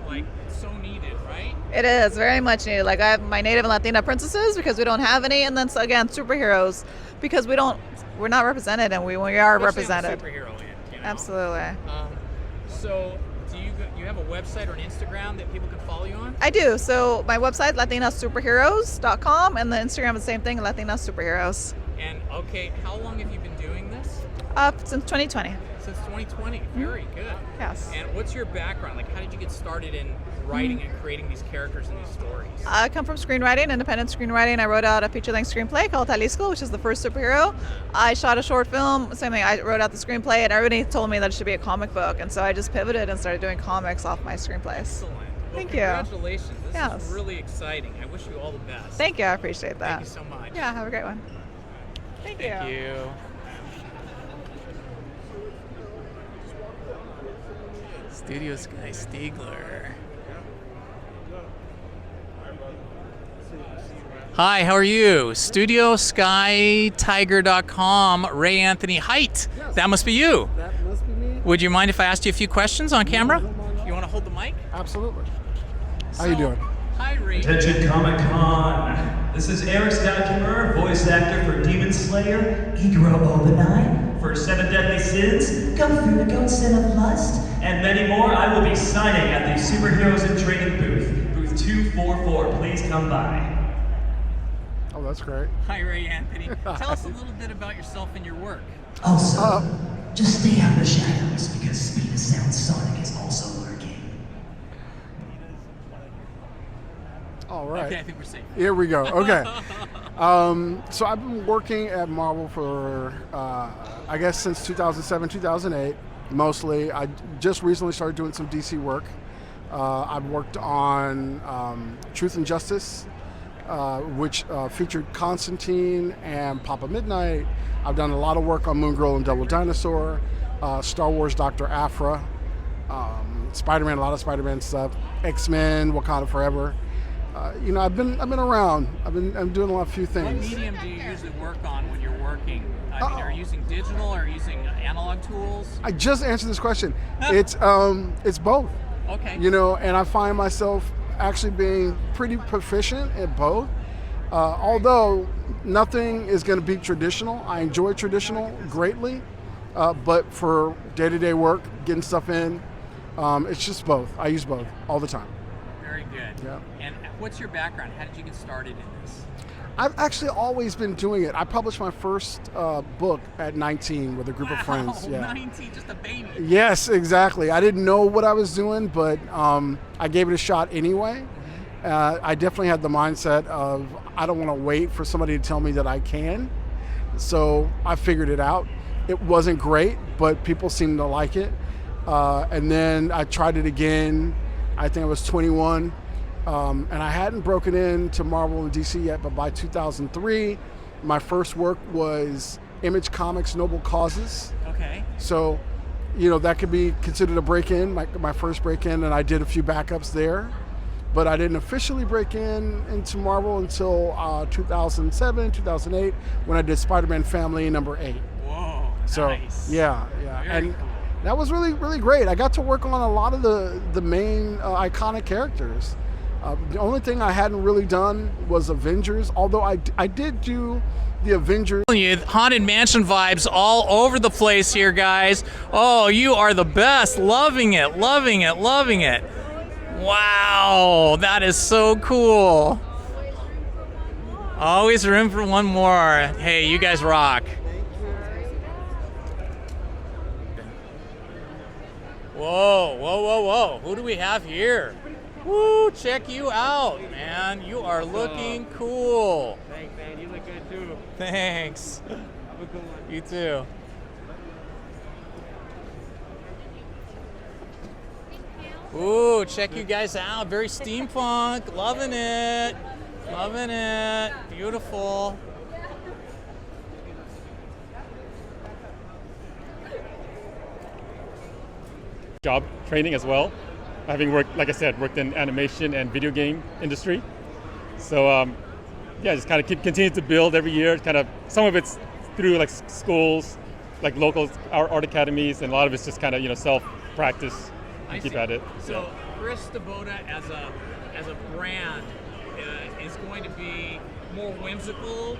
like so needed, right? It is very much needed. Like I have my Native and Latina princesses because we don't have any, and then again superheroes because we're not represented, and we are Especially on the represented. superhero end, you know? Absolutely. So do you have a website or an Instagram that people can follow you on? I do. So my website latinasuperheroes.com, and the Instagram is the same thing, Latina Superheroes. And okay, how long have you been doing this? Since 2020. Since 2020. Very good. Yes. And what's your background? Like, how did you get started in writing and creating these characters and these stories? I come from screenwriting, independent screenwriting. I wrote out a feature-length screenplay called Jalisco, which is the first superhero. I shot a short film, same thing. I wrote out the screenplay, and everybody told me that it should be a comic book, and so I just pivoted and started doing comics off my screenplays. Excellent. Well, Thank you. Congratulations. This Yes. is really exciting. I wish you all the best. Thank you. I appreciate that. Thank you so much. Yeah, have a great one. Thank you. Studio Sky Stiegler. Hi, how are you? StudioSkyTiger.com, Ray Anthony Height. That must be you. That must be me. Would you mind if I asked you a few questions on camera? You want to hold the mic? Absolutely. How you doing? Hi, Ray. Attention Comic Con. This is Eric Stockheimer, voice actor for Demon Slayer, Igro Obanai, for Seven Deadly Sins, Go Through the Goat Sin of Lust, and many more. I will be signing at the Superheroes in Training booth, booth 244. Please come by. Oh, that's great. Hi, Ray Anthony. Tell us a little bit about yourself and your work. Also, just stay out of the shadows because Speed of Sound Sonic is also lurking. All right. Okay, I think we're safe. Here we go. Okay. So I've been working at Marvel for, I guess, since 2007, 2008, mostly. I just recently started doing some DC work. I've worked on Truth and Justice, which featured Constantine and Papa Midnight. I've done a lot of work on Moon Girl and Devil Dinosaur, Star Wars Dr. Aphra, Spider-Man, a lot of Spider-Man stuff, X-Men, Wakanda Forever. I've been around. I'm doing a few What things. medium do you usually work on when you're working? I mean, are you using digital or are you using analog tools? I just answered this question. It's both. Okay. And I find myself actually being pretty proficient at both. Although nothing is going to beat traditional. I enjoy traditional greatly, but for day-to-day work, getting stuff in, it's just both. I use both all the time. Very good. Yeah. And what's your background? How did you get started in this? I've actually always been doing it. I published my first book at 19 with a group of friends. Yeah. 19, just a baby. Yes, exactly. I didn't know what I was doing, but I gave it a shot anyway. I definitely had the mindset of I don't want to wait for somebody to tell me that I can. So I figured it out. It wasn't great, but people seemed to like it. And then I tried it again. I think I was 21. And I hadn't broken into Marvel and DC yet, but by 2003, my first work was Image Comics Noble Causes. Okay. So, that could be considered a break-in, my first break-in, and I did a few backups there. But I didn't officially break into Marvel until 2007, 2008, when I did Spider-Man Family number 8. Whoa, So, nice. yeah. Very And cool. that was really, really great. I got to work on a lot of the main iconic characters. The only thing I hadn't really done was Avengers, although I did do the Avengers. You Haunted Mansion vibes all over the place here, guys. Oh, you are the best. Loving it, loving it, loving it. Wow, that is so cool. Always room for one more. Hey, you guys rock. Whoa, whoa, whoa, whoa. Who do we have here? Woo, check you out, man. You are looking cool. Thanks, man. You look good too. Thanks. Have a good one. You too. Ooh, check you guys out. Very steampunk. Loving it. Loving it. Beautiful. Job training as well. Having worked, like I said, worked in animation and video game industry. So just kind of continue to build every year. Kind of some of it's through like schools, like local art academies, and a lot of it's just kind of self practice and keep at it. So Chris Kubota as a brand is going to be more whimsical.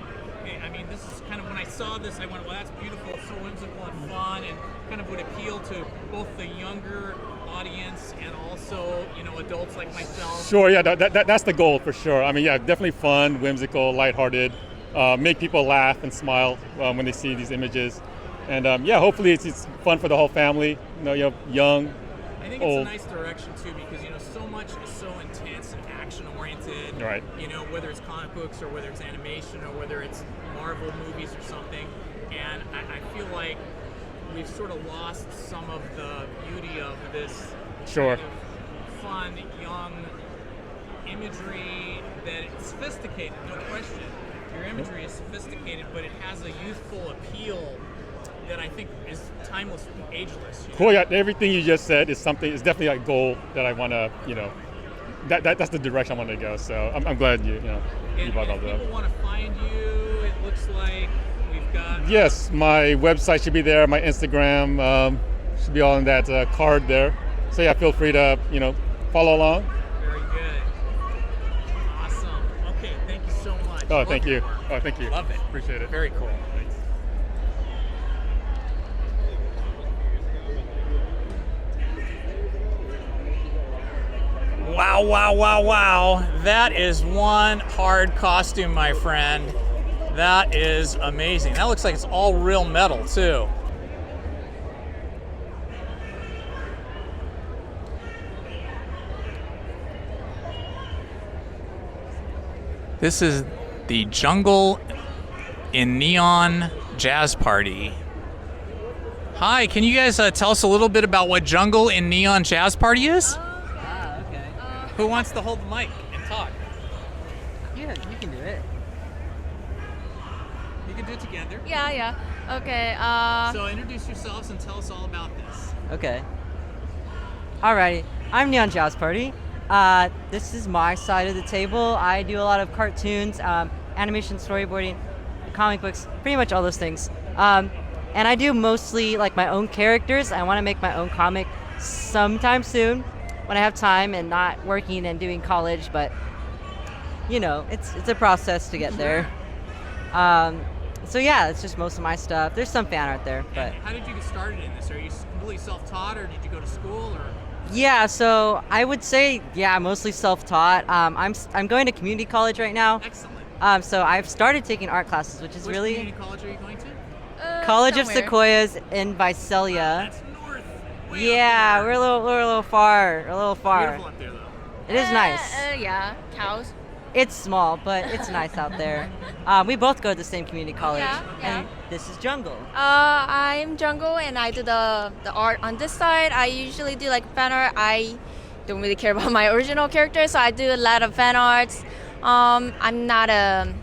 I mean, this is kind of, when I saw this, I went, well, that's beautiful. It's so whimsical and fun, and kind of would appeal to both the younger audience and also, adults like myself. Sure, yeah, that's the goal for sure. I mean, yeah, definitely fun, whimsical, lighthearted, make people laugh and smile when they see these images, and hopefully it's fun for the whole family. Young, I think old. it's a nice direction too, because so much is so intense and action oriented. Right. Whether it's comic books or whether it's animation or whether it's Marvel movies or something, and I feel like we've sort of lost some of the beauty of this Sure. kind of fun, young imagery that it's sophisticated, no question. Your imagery is sophisticated, but it has a youthful appeal that I think is timeless, ageless. Cool. Yeah, everything you just said is definitely a goal that I want to, that's the direction I want to go. So I'm glad you brought all that up. People want to find you, it looks like we've got. Yes, my website should be there. My Instagram Should be all in that card there. So yeah, feel free to follow along. Very good. Awesome. Okay, thank you so much. Oh, Love thank your you. work. Oh, thank you. Love it. Appreciate it. Very cool. Thanks. Wow, wow, wow, wow. That is one hard costume, my friend. That is amazing. That looks like it's all real metal, too. This is the Jungle in Neon Jazz Party. Hi, can you guys tell us a little bit about what Jungle in Neon Jazz Party is? Okay. Who wants to hold the mic and talk? Yeah, you can do it. You can do it together. Yeah. Okay. So introduce yourselves and tell us all about this. Okay. Alrighty, I'm Neon Jazz Party. This is my side of the table. I do a lot of cartoons, animation, storyboarding, comic books, pretty much all those things. And I do mostly like my own characters. I want to make my own comic sometime soon when I have time and not working and doing college, but it's a process to get there. So yeah, it's just most of my stuff. There's some fan art there, but How did you get started in this? Are you completely self-taught, or did you go to school, or? yeah. So I would say mostly self-taught. I'm going to community college right now. Excellent. So I've started taking art classes, which is Which really community college are you going to? College of somewhere. Sequoias in Visalia. That's north. Yeah, we're a little far. Beautiful up there, though. It is nice. Yeah. Cows. It's small, but it's nice out there. We both go to the same community college, and this is Jungle. I'm Jungle, and I do the art on this side. I usually do like fan art. I don't really care about my original character, so I do a lot of fan arts. I'm not a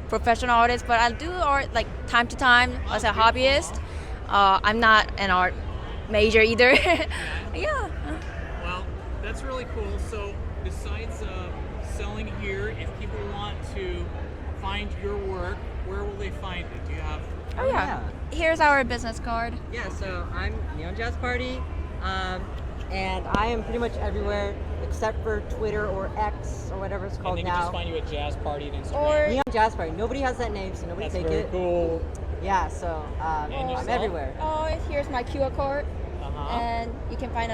professional artist, but I do art like time to time as a hobbyist. I'm not an art major either. Yeah. Well, that's really cool. So besides selling here, if people want to find your work, where will they find it? Do you have? Oh yeah. Here's our business card. Yeah, so I'm Neon Jazz Party, and I am pretty much everywhere except for Twitter or X or whatever it's called And they can now. just find you at Jazz Party and Instagram. Or Neon Jazz Party. Nobody has that name, so nobody That's take very it. cool. Yeah, so And I'm yourself? everywhere. Here's my QR code, Uh-huh. and you can find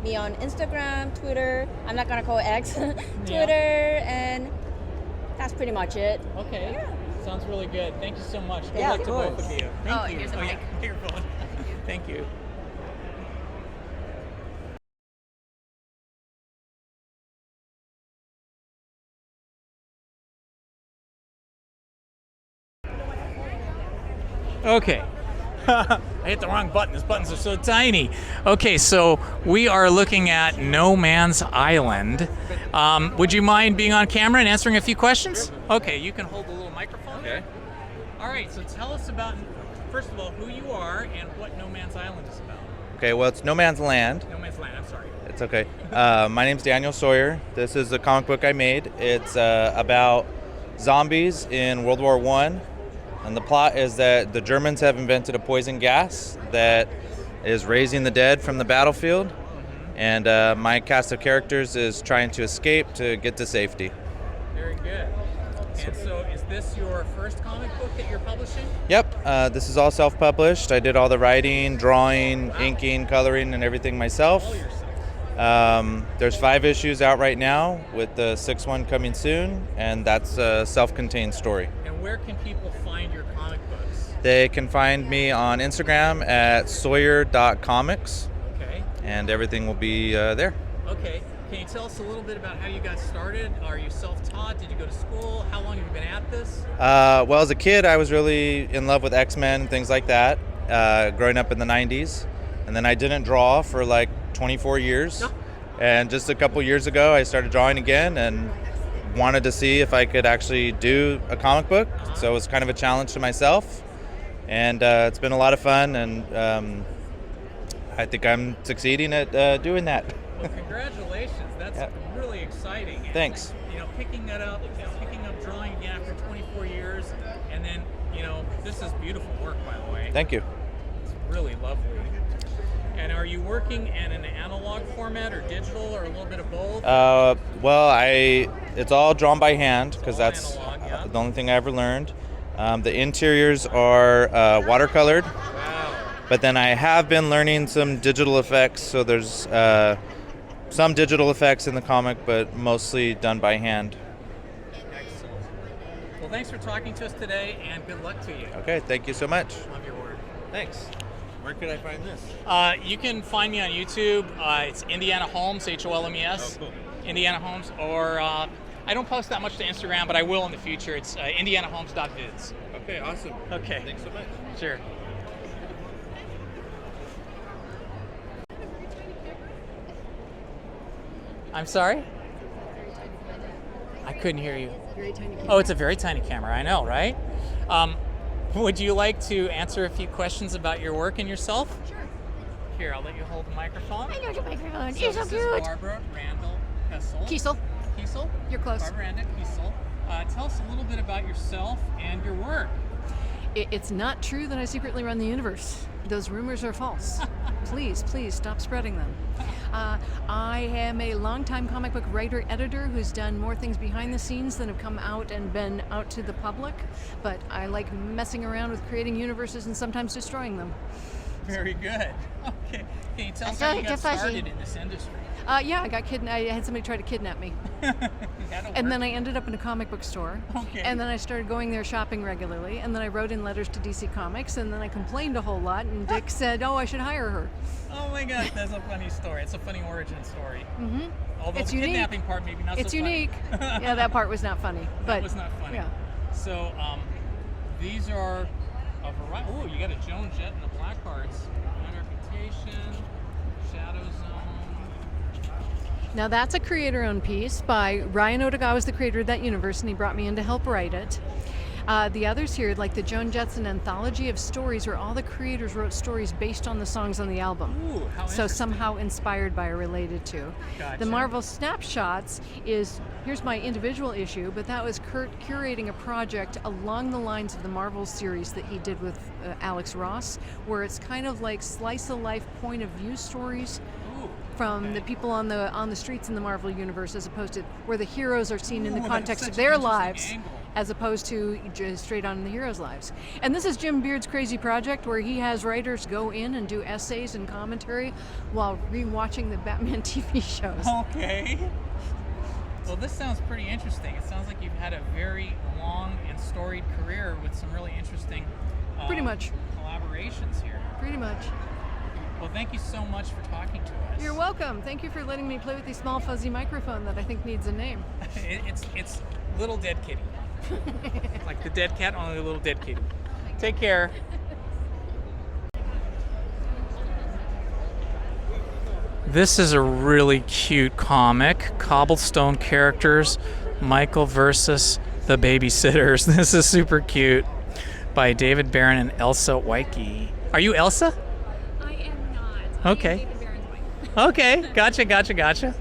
me on Instagram, Twitter. I'm not gonna call it X. Twitter, and that's pretty much it. Okay. Yeah. Sounds really good. Thank you so much. Good Yeah, luck of to both course. of you. Thank you. Here's a Oh, mic. yeah. You're going. Thank you. Okay. I hit the wrong button. These buttons are so tiny. Okay, so we are looking at No Man's Island. Would you mind being on camera and answering a few questions? Okay, you can hold the little microphone. Okay. All right, so tell us about, first of all, who you are and what No Man's Island is about. Okay, well, it's No Man's Land. No Man's Land, I'm sorry. It's okay. My name's Daniel Sawyer. This is a comic book I made. It's about zombies in World War I. And the plot is that the Germans have invented a poison gas that is raising the dead from the battlefield. And my cast of characters is trying to escape to get to safety. Very good. And so is this your first comic book that you're publishing? Yep, this is all self-published. I did all the writing, drawing, inking, coloring, and everything myself. There's 5 issues out right now, with the 6th one coming soon, and that's a self-contained story. And where can people find your comic books? They can find me on Instagram at sawyer.comics, Okay. and everything will be there. Okay. Can you tell us a little bit about how you got started? Are you self-taught? Did you go to school? How long have you been at this? Well, as a kid, I was really in love with X-Men and things like that, growing up in the 90s. And then I didn't draw for like 24 years. And just a couple years ago, I started drawing again and wanted to see if I could actually do a comic book. So it was kind of a challenge to myself. And it's been a lot of fun, and I think I'm succeeding at doing that. Well, congratulations. That's really exciting. And, Thanks. Picking that up, picking up drawing again after 24 years, and then, this is beautiful work, by the way. Thank you. It's really lovely. And are you working in an analog format or digital or a little bit of both? It's all drawn by hand because that's the only thing I ever learned. The interiors are watercolored. But then I have been learning some digital effects, so there's some digital effects in the comic, but mostly done by hand. Excellent. Well, thanks for talking to us today, and good luck to you. Okay, thank you so much. Love your work. Thanks. Where could I find this? You can find me on YouTube. It's Indiana Holmes, Holmes. Oh, cool. Indiana Holmes, or I don't post that much to Instagram, but I will in the future. It's indianaholmes.vids. Okay, awesome. Okay. Thanks so much. Sure. I'm sorry? I couldn't hear you. Very tiny camera. Oh, it's a very tiny camera. I know, right? Would you like to answer a few questions about your work and yourself? Sure. Here, I'll let you hold the microphone. I know the microphone. So You're so this cute. is Barbara Randall Kessel. Kiesel. You're close. Barbara Randall Kiesel. Tell us a little bit about yourself and your work. It's not true that I secretly run the universe. Those rumors are false. Please stop spreading them. I am a longtime comic book writer, editor who's done more things behind the scenes than have come out and been out to the public. But I like messing around with creating universes and sometimes destroying them. Very good. Okay. Can you tell us how you got started in this industry? Yeah, I got kidnapped. I had somebody try to kidnap me. And then I ended up in a comic book store. Okay. And then I started going there shopping regularly. And then I wrote in letters to DC Comics. And then I complained a whole lot. And Dick said, "Oh, I should hire her." Oh my gosh, that's a funny story. It's a funny origin story. Mm-hmm. Although It's the unique. kidnapping part maybe not It's so funny. unique. Yeah, that part was not funny. But That was not funny. Yeah. So these are a variety. Oh, you got a Joan Jett and the Blackhearts. Bad Reputation, Shadow Zone. Now that's a creator-owned piece by Ryan Odegawa, is the creator of that universe, and he brought me in to help write it. The others here, like the Joan Jett's an anthology of stories where all the creators wrote stories based on the songs on the album. Ooh, how So interesting. somehow inspired by or related to. Gotcha. The Marvel Snapshots is, here's my individual issue, but that was Kurt curating a project along the lines of the Marvel series that he did with Alex Ross, where it's kind of like slice-of-life point of view stories from the people on the streets in the Marvel universe, as opposed to where the heroes are seen in the Ooh, context that's of their such an lives, interesting angle. as opposed to just straight on the heroes' lives. And this is Jim Beard's crazy project where he has writers go in and do essays and commentary while rewatching the Batman TV shows. Okay. Well, this sounds pretty interesting. It sounds like you've had a very long and storied career with some really interesting Pretty much. collaborations here. Pretty much. Well, thank you so much for talking to us. You're welcome. Thank you for letting me play with the small fuzzy microphone that I think needs a name. It's Little Dead Kitty. Like the dead cat, only a little dead kitty. Take care. This is a really cute comic. Cobblestone characters, Michael versus the Babysitters. This is super cute. By David Barron and Elsa Wyke. Are you Elsa? I am not. Okay. Okay, gotcha.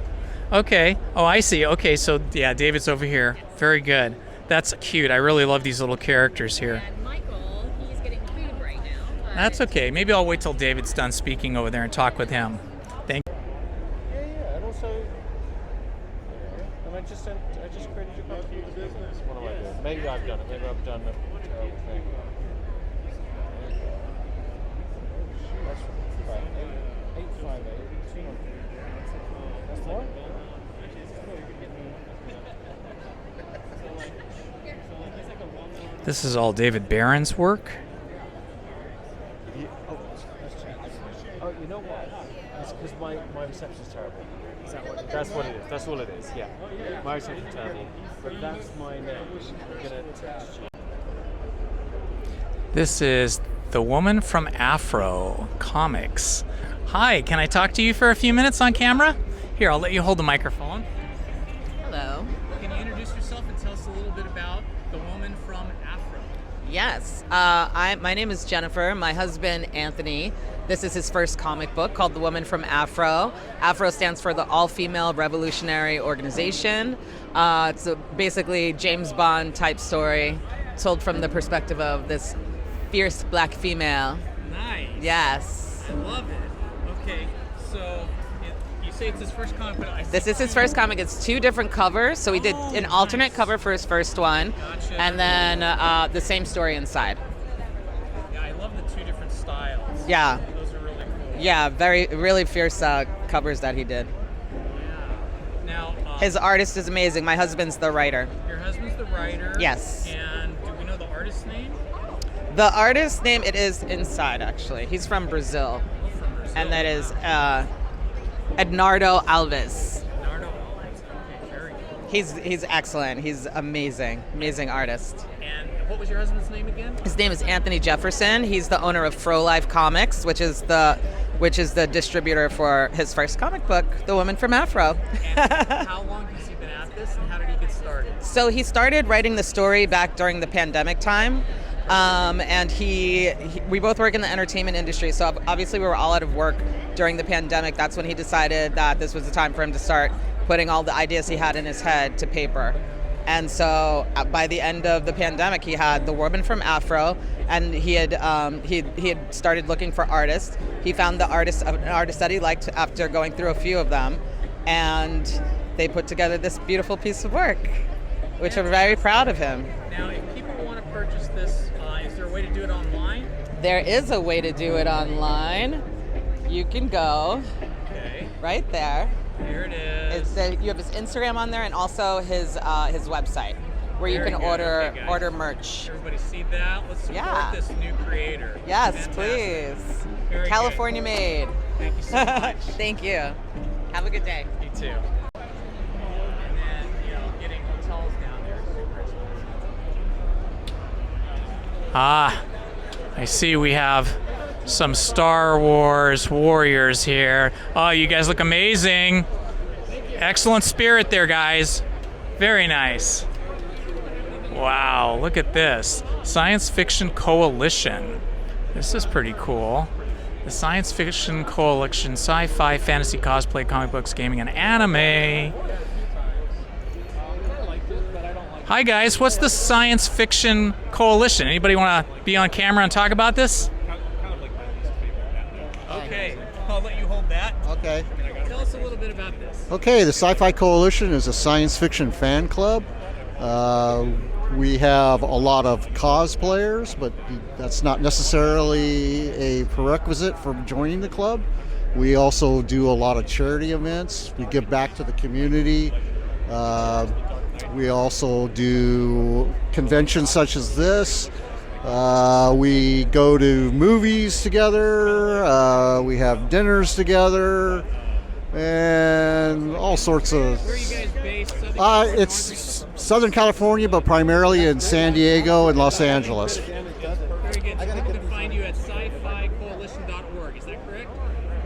Okay. Oh, I see. Okay, so yeah, David's over here. Very good. That's cute. I really love these little characters here. And Michael, he's getting food right now. but- That's okay. Maybe I'll wait till David's done speaking over there and talk with him. Thank you. Yeah, and also, and I just created your company for business. What am I doing? Maybe I've done it. Maybe I've done a terrible thing. That's right. 858 200. That's more? This is all David Barron's work. Oh, you know what? It's because my reception's terrible. Is that what? That's what it is. That's all it is. Yeah. My reception's terrible. But that's my name. I'm gonna text you. This is The Woman from Afro Comics. Hi, can I talk to you for a few minutes on camera? Here, I'll let you hold the microphone. Hello. Can you introduce yourself and tell us a little bit about The Woman from Afro? Yes. My name is Jennifer. My husband, Anthony. This is his first comic book called The Woman from Afro. Afro stands for the All-Female Revolutionary Organization. It's basically James Bond type story told from the perspective of this fierce black female. Nice. Yes. I love it. Okay, so you say it's his first comic, but I see This is his first comic. It's 2 different covers. So we did an alternate cover for his first one, and then the same story inside. Yeah, I love the 2 different styles. Yeah. Those are really cool. Yeah, really fierce covers that he did. Now, His artist is amazing. My husband's the writer. your husband's the writer. Yes. And do we know the artist's name? The artist's name, it is inside, actually. He's from Brazil. And that is Ednardo Alves. He's excellent. He's amazing artist. And what was your husband's name again? His name is Anthony Jefferson. He's the owner of Fro Life Comics, which is the distributor for his first comic book, The Woman from Afro. How long has he been at this, and how did he get started? So he started writing the story back during the pandemic time. And we both work in the entertainment industry, so obviously we were all out of work during the pandemic. That's when he decided that this was the time for him to start putting all the ideas he had in his head to paper. And so by the end of the pandemic, he had The Woman from Afro, and he had started looking for artists. He found an artist that he liked after going through a few of them, and they put together this beautiful piece of work, which I'm very proud of him. Now, if people want to purchase this, is there a way to do it online? There is a way to do it online. You can go right there. Here it is. You have his Instagram on there, and also his website, where you Very can good. order Okay, guys. order merch. Everybody see that? Let's support this new creator. Yes, Fantastic. please. Very California made. Thank you so much. Thank you. Have a good day. You too. And then, getting hotels down there is super expensive. I see we have some Star Wars warriors here. Oh, you guys look amazing. Excellent spirit there, guys. Very nice. Wow, look at this. Science Fiction Coalition. This is pretty cool. The Science Fiction Coalition, sci-fi, fantasy, cosplay, comic books, gaming, and anime. Hi guys, what's the Science Fiction Coalition? Anybody want to be on camera and talk about this? Okay, I'll let you hold that. Okay. Tell us a little bit about this. Okay, the Sci-Fi Coalition is a science fiction fan club. We have a lot of cosplayers, but that's not necessarily a prerequisite for joining the club. We also do a lot of charity events. We give back to the community. We also do conventions such as this. We go to movies together. We have dinners together, and all sorts of. Where are you guys based? It's Southern California, but primarily in San Diego and Los Angeles. Very good. So people can find you at sci-ficoalition.org. Is that correct?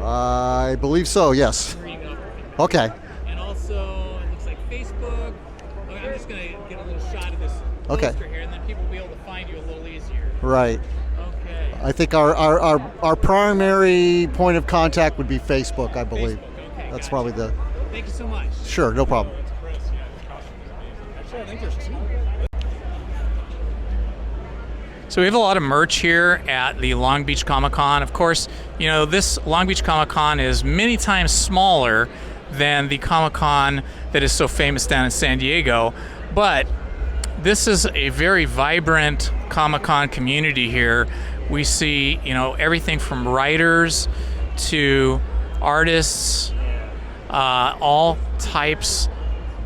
I believe so. Yes. There you go. Okay. And also, it looks like Facebook. I'm just going to get a little shot of this Okay. poster here, and then people will be able to find you a little easier. Right. Okay. I think our primary point of contact would be Facebook, I believe. Okay, That's probably the. Thank you so much. Sure, no problem. Actually, I think there's 2. So we have a lot of merch here at the Long Beach Comic Con. Of course, this Long Beach Comic Con is many times smaller than the Comic Con that is so famous down in San Diego, but this is a very vibrant Comic Con community here. We see, everything from writers to artists, all types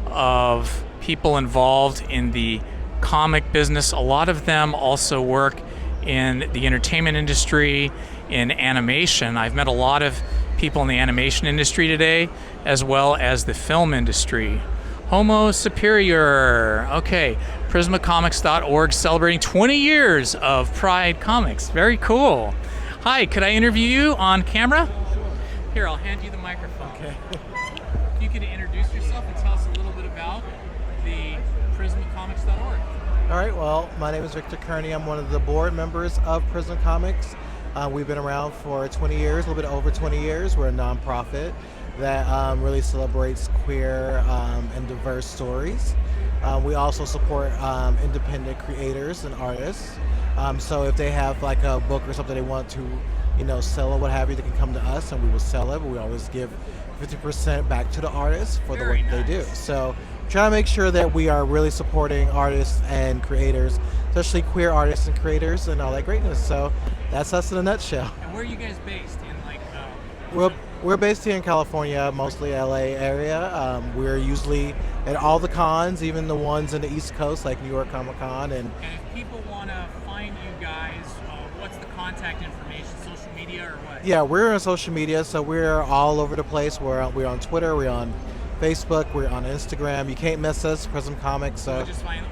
of people involved in the comic business. A lot of them also work in the entertainment industry, in animation. I've met a lot of people in the animation industry today, as well as the film industry. Homo Superior. Okay, PrismaComics.org celebrating 20 years of Pride Comics. Very cool. Hi, could I interview you on camera? Here, I'll hand you the microphone. Okay. If you could introduce yourself and tell us a little bit about the PrismaComics.org. All right, well, my name is Victor Kearney. I'm one of the board members of Prisma Comics. We've been around for 20 years, a little bit over 20 years. We're a nonprofit that really celebrates queer and diverse stories. We also support independent creators and artists. So if they have like a book or something they want to sell it, what have you, they can come to us and we will sell it, but we always give 50% back to the artists for the work they do. So try to make sure that we are really supporting artists and creators, especially queer artists and creators and all that greatness. So that's us in a nutshell. And where are you guys based? We're based here in California, mostly LA area. We're usually at all the cons, even the ones in the East Coast, like New York Comic Con. And if people want to find you guys, what's the contact information? Social media or what? yeah, we're on social media, so we're all over the place. We're on Twitter, we're on Facebook, we're on Instagram. You can't miss us, Prism Comics. So just find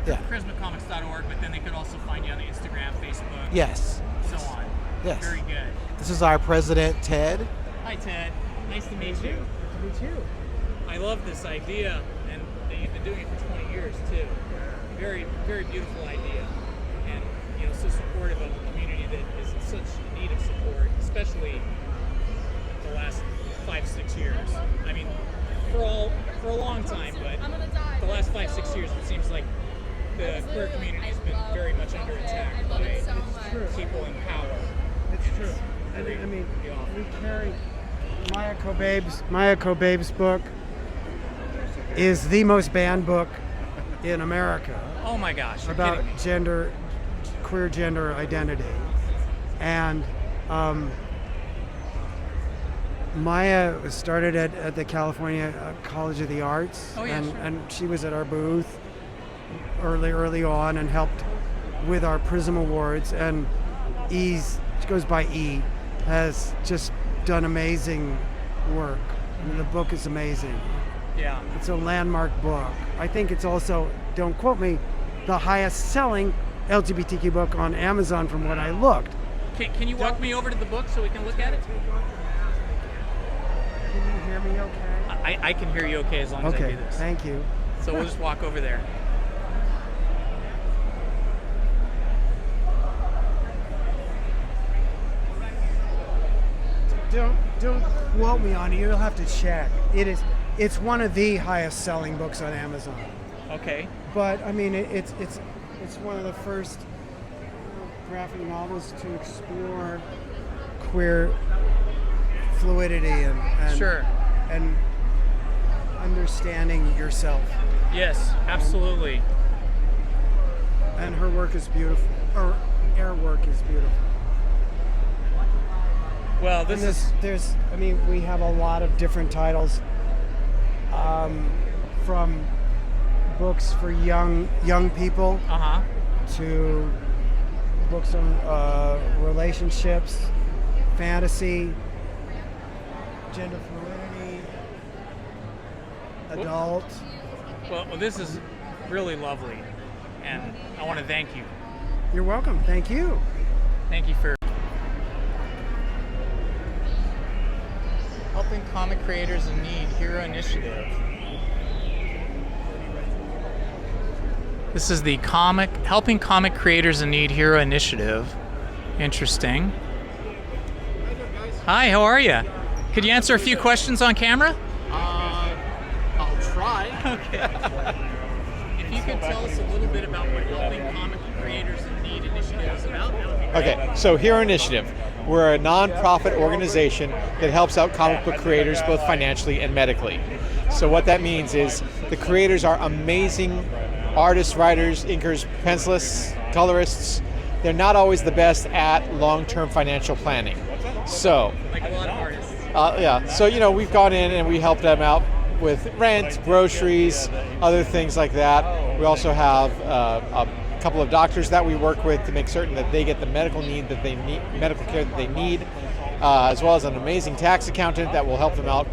prismacomics.org, but then they could also find you on Instagram, Facebook. Yes. So on. Yes. Very good. This is our president, Ted. Hi, Ted. Nice to meet you. Me too. I love this idea, and that you've been doing it for 20 years too. Very, very beautiful idea, and so supportive of a community that is in such need of support, especially the last 5-6 years. I mean, for a long time, but the last 5-6 years, it seems like the queer community has been very much under attack by people in power. It's true. I mean, we carry Maya Kobabe's book is the most banned book in America. Oh my gosh! You're about kidding me. queer gender identity, and Maya started at the California College of the Arts, and she was at our booth early on and helped with our Prism Awards. And she goes by E, has just done amazing work. I mean, the book is amazing. Yeah. It's a landmark book. I think it's also, don't quote me, the highest selling LGBTQ book on Amazon from what I looked. Can you walk me over to the book so we can look at it? Can you hear me okay? I can hear you okay as long as I do this. Thank you. So we'll just walk over there. Don't quote me on it. You'll have to check. It's one of the highest selling books on Amazon. Okay. But I mean, it's one of the first graphic novels to explore queer fluidity and sure, and understanding yourself. Yes, absolutely. And her work is beautiful. Her work is beautiful. Well, we have a lot of different titles, from books for young people to books on relationships, fantasy, gender fluidity, adult. Well, this is really lovely, and I want to thank you. You're welcome. Thank you. Thank you for helping comic creators in need, Hero Initiative. This is the Helping Comic Creators in Need Hero Initiative. Interesting. Hi, how are you? Could you answer a few questions on camera? I'll try. Okay. If you could tell us a little bit about what Helping Comic Creators in Need Initiative is about, that would be great. Okay, so Hero Initiative. We're a non-profit organization that helps out comic book creators both financially and medically. So what that means is the creators are amazing artists, writers, inkers, pencilists, colorists. They're not always the best at long-term financial planning. So, like a lot of artists. yeah. So we've gone in and we helped them out with rent, groceries, other things like that. We also have a couple of doctors that we work with to make certain that they get the medical care that they need, as well as an amazing tax accountant that will help them out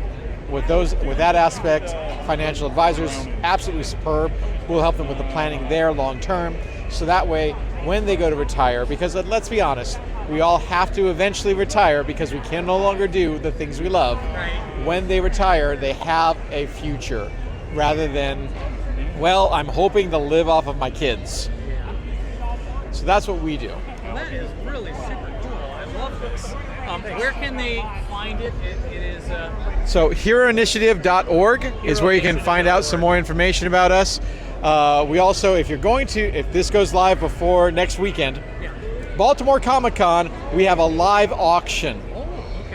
with that aspect. Financial advisors, absolutely superb, who will help them with the planning there long term. So that way, when they go to retire, because let's be honest, we all have to eventually retire because we can no longer do the things we love. Right. When they retire, they have a future rather than, well, I'm hoping to live off of my kids. So that's what we do. Well, that is really super cool. I love this. Where can they find it? It is... So heroinitiative.org is where you can find out some more information about us. We also, if this goes live before next weekend, Baltimore Comic-Con, we have a live auction.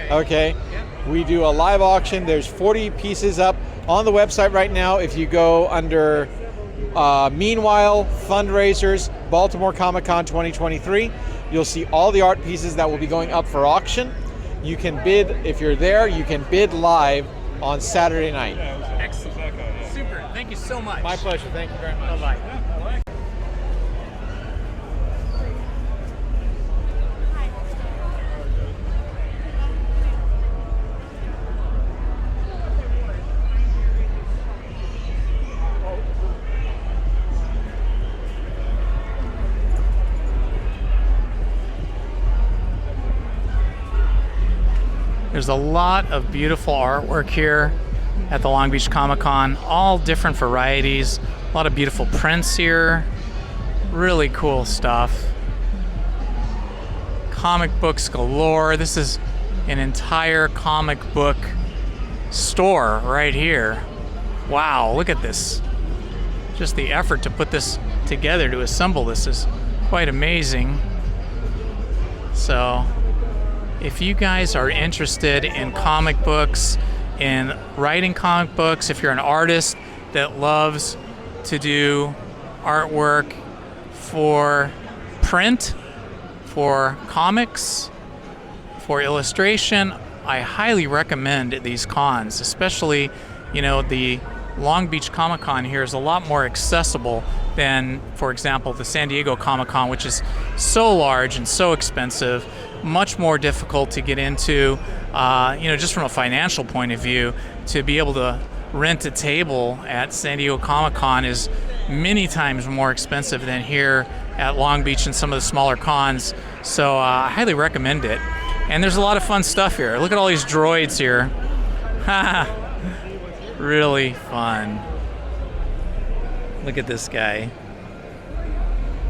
Okay. We do a live auction. There's 40 pieces up on the website right now. If you go under Meanwhile Fundraisers Baltimore Comic-Con 2023, you'll see all the art pieces that will be going up for auction. You can bid, if you're there, you can bid live on Saturday night. Excellent. Super. Thank you so much. My pleasure. Thank you very much. Bye-bye. There's a lot of beautiful artwork here at the Long Beach Comic-Con, all different varieties, a lot of beautiful prints here, really cool stuff. Comic books galore. This is an entire comic book store right here. Wow, look at this. Just the effort to put this together, to assemble this, is quite amazing. So, if you guys are interested in comic books, in writing comic books, if you're an artist that loves to do artwork for print, for comics, for illustration, I highly recommend these cons, especially, you know, the Long Beach Comic-Con here is a lot more accessible than, for example, the San Diego Comic-Con, which is so large and so expensive, much more difficult to get into, you know, just from a financial point of view. To be able to rent a table at San Diego Comic-Con is many times more expensive than here at Long Beach and some of the smaller cons. So I highly recommend it. And there's a lot of fun stuff here. Look at all these droids here. Really fun. Look at this guy.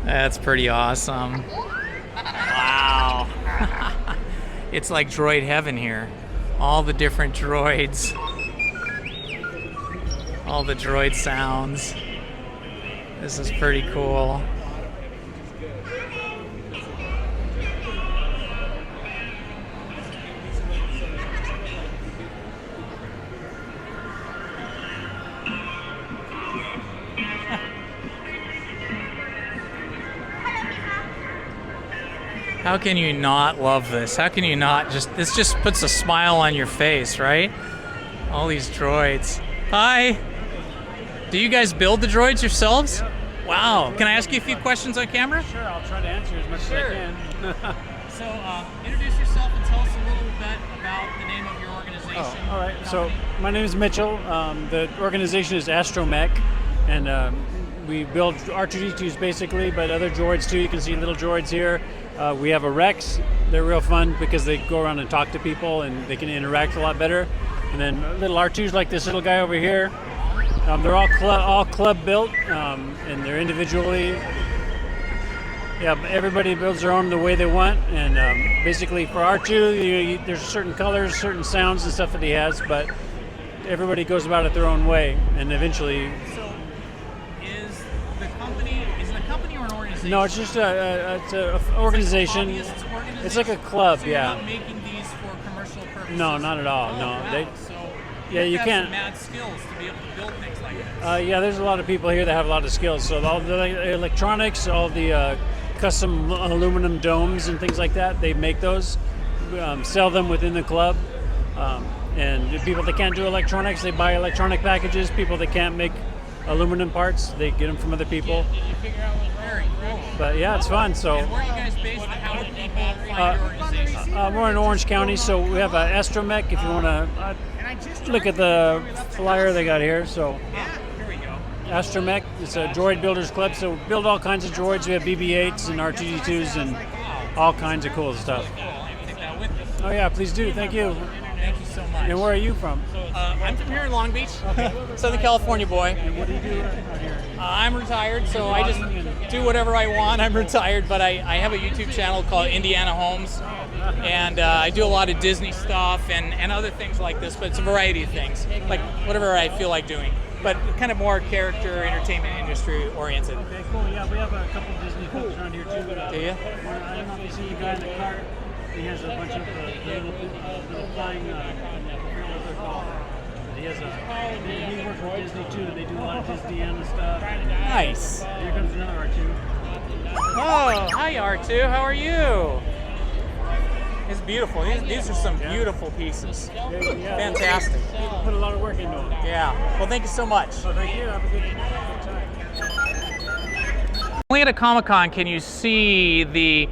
That's pretty awesome. Wow. It's like droid heaven here. All the different droids. All the droid sounds. This is pretty cool. How can you not love this? How can you not this just puts a smile on your face, right? All these droids. Hi! Do you guys build the droids yourselves? Wow. Can I ask you a few questions on camera? Sure, I'll try to answer as much as I can. So, introduce yourself and tell us a little bit about the name of your organization. Oh, all right. So, my name is Mitchell. The organization is Astromech, and we build R2-D2s basically, but other droids too. You can see little droids here. We have a Rex. They're real fun because they go around and talk to people and they can interact a lot better. And then little R2s like this little guy over here. They're all club built, and they're individually. Yeah, everybody builds their own the way they want. And basically for R2, there's certain colors, certain sounds and stuff that he has, but everybody goes about it their own way. And eventually. Is it a company or an organization? No, it's just it's an organization. It's like a club, so you're yeah. not making these for commercial purposes? No, not at all. Oh, no, wow. Yeah, you have can't. Some mad skills to be able to build things like this. Yeah, there's a lot of people here that have a lot of skills. So all the electronics, all the custom aluminum domes and things like that, they make those, sell them within the club. And people that can't do electronics, they buy electronic packages. People that can't make aluminum parts, they get them from other people. You figure out what's very cool. But yeah, it's fun. So. And where are you guys based and how do people find your organization? We're in Orange County, so we have Astromech if you want to look at the flyer they got here. So here we go. Astromech, it's a droid builders club, so we build all kinds of droids. We have BB-8s and R2-D2s and all kinds of cool stuff. Oh yeah, please do. Thank you. Thank you so much. And where are you from? I'm from here in Long Beach, Southern California boy. And what do you do out here? I'm retired, so I just do whatever I want. I'm retired, but I have a YouTube channel called Indiana Homes, and I do a lot of Disney stuff and other things like this, but it's a variety of things, like whatever I feel like doing. but kind of more character entertainment industry oriented. Okay, cool. Yeah, we have a couple Disney folks around here too. But, Do you? I don't know if you see the guy in the cart. He has a bunch of little flying, I forget what they're called. But he works with Disney too, and they do a lot of Disneyana stuff. Nice. Here comes another R2. Oh, hi R2, how are you? It's beautiful. These are some beautiful pieces. Yeah. Fantastic. People put a lot of work into them. Yeah. Well, thank you so much. Oh, thank you. Have a good time. Only at a Comic-Con can you see the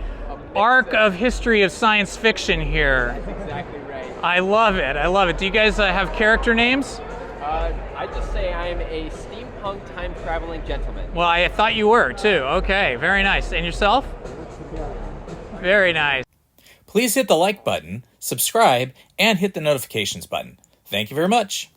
arc of history of science fiction here. That's exactly right. I love it. I love it. Do you guys have character names? I just say I'm a steampunk time-traveling gentleman. Well, I thought you were too. Okay, very nice. And yourself? Very nice. Please hit the like button, subscribe, and hit the notifications button. Thank you very much.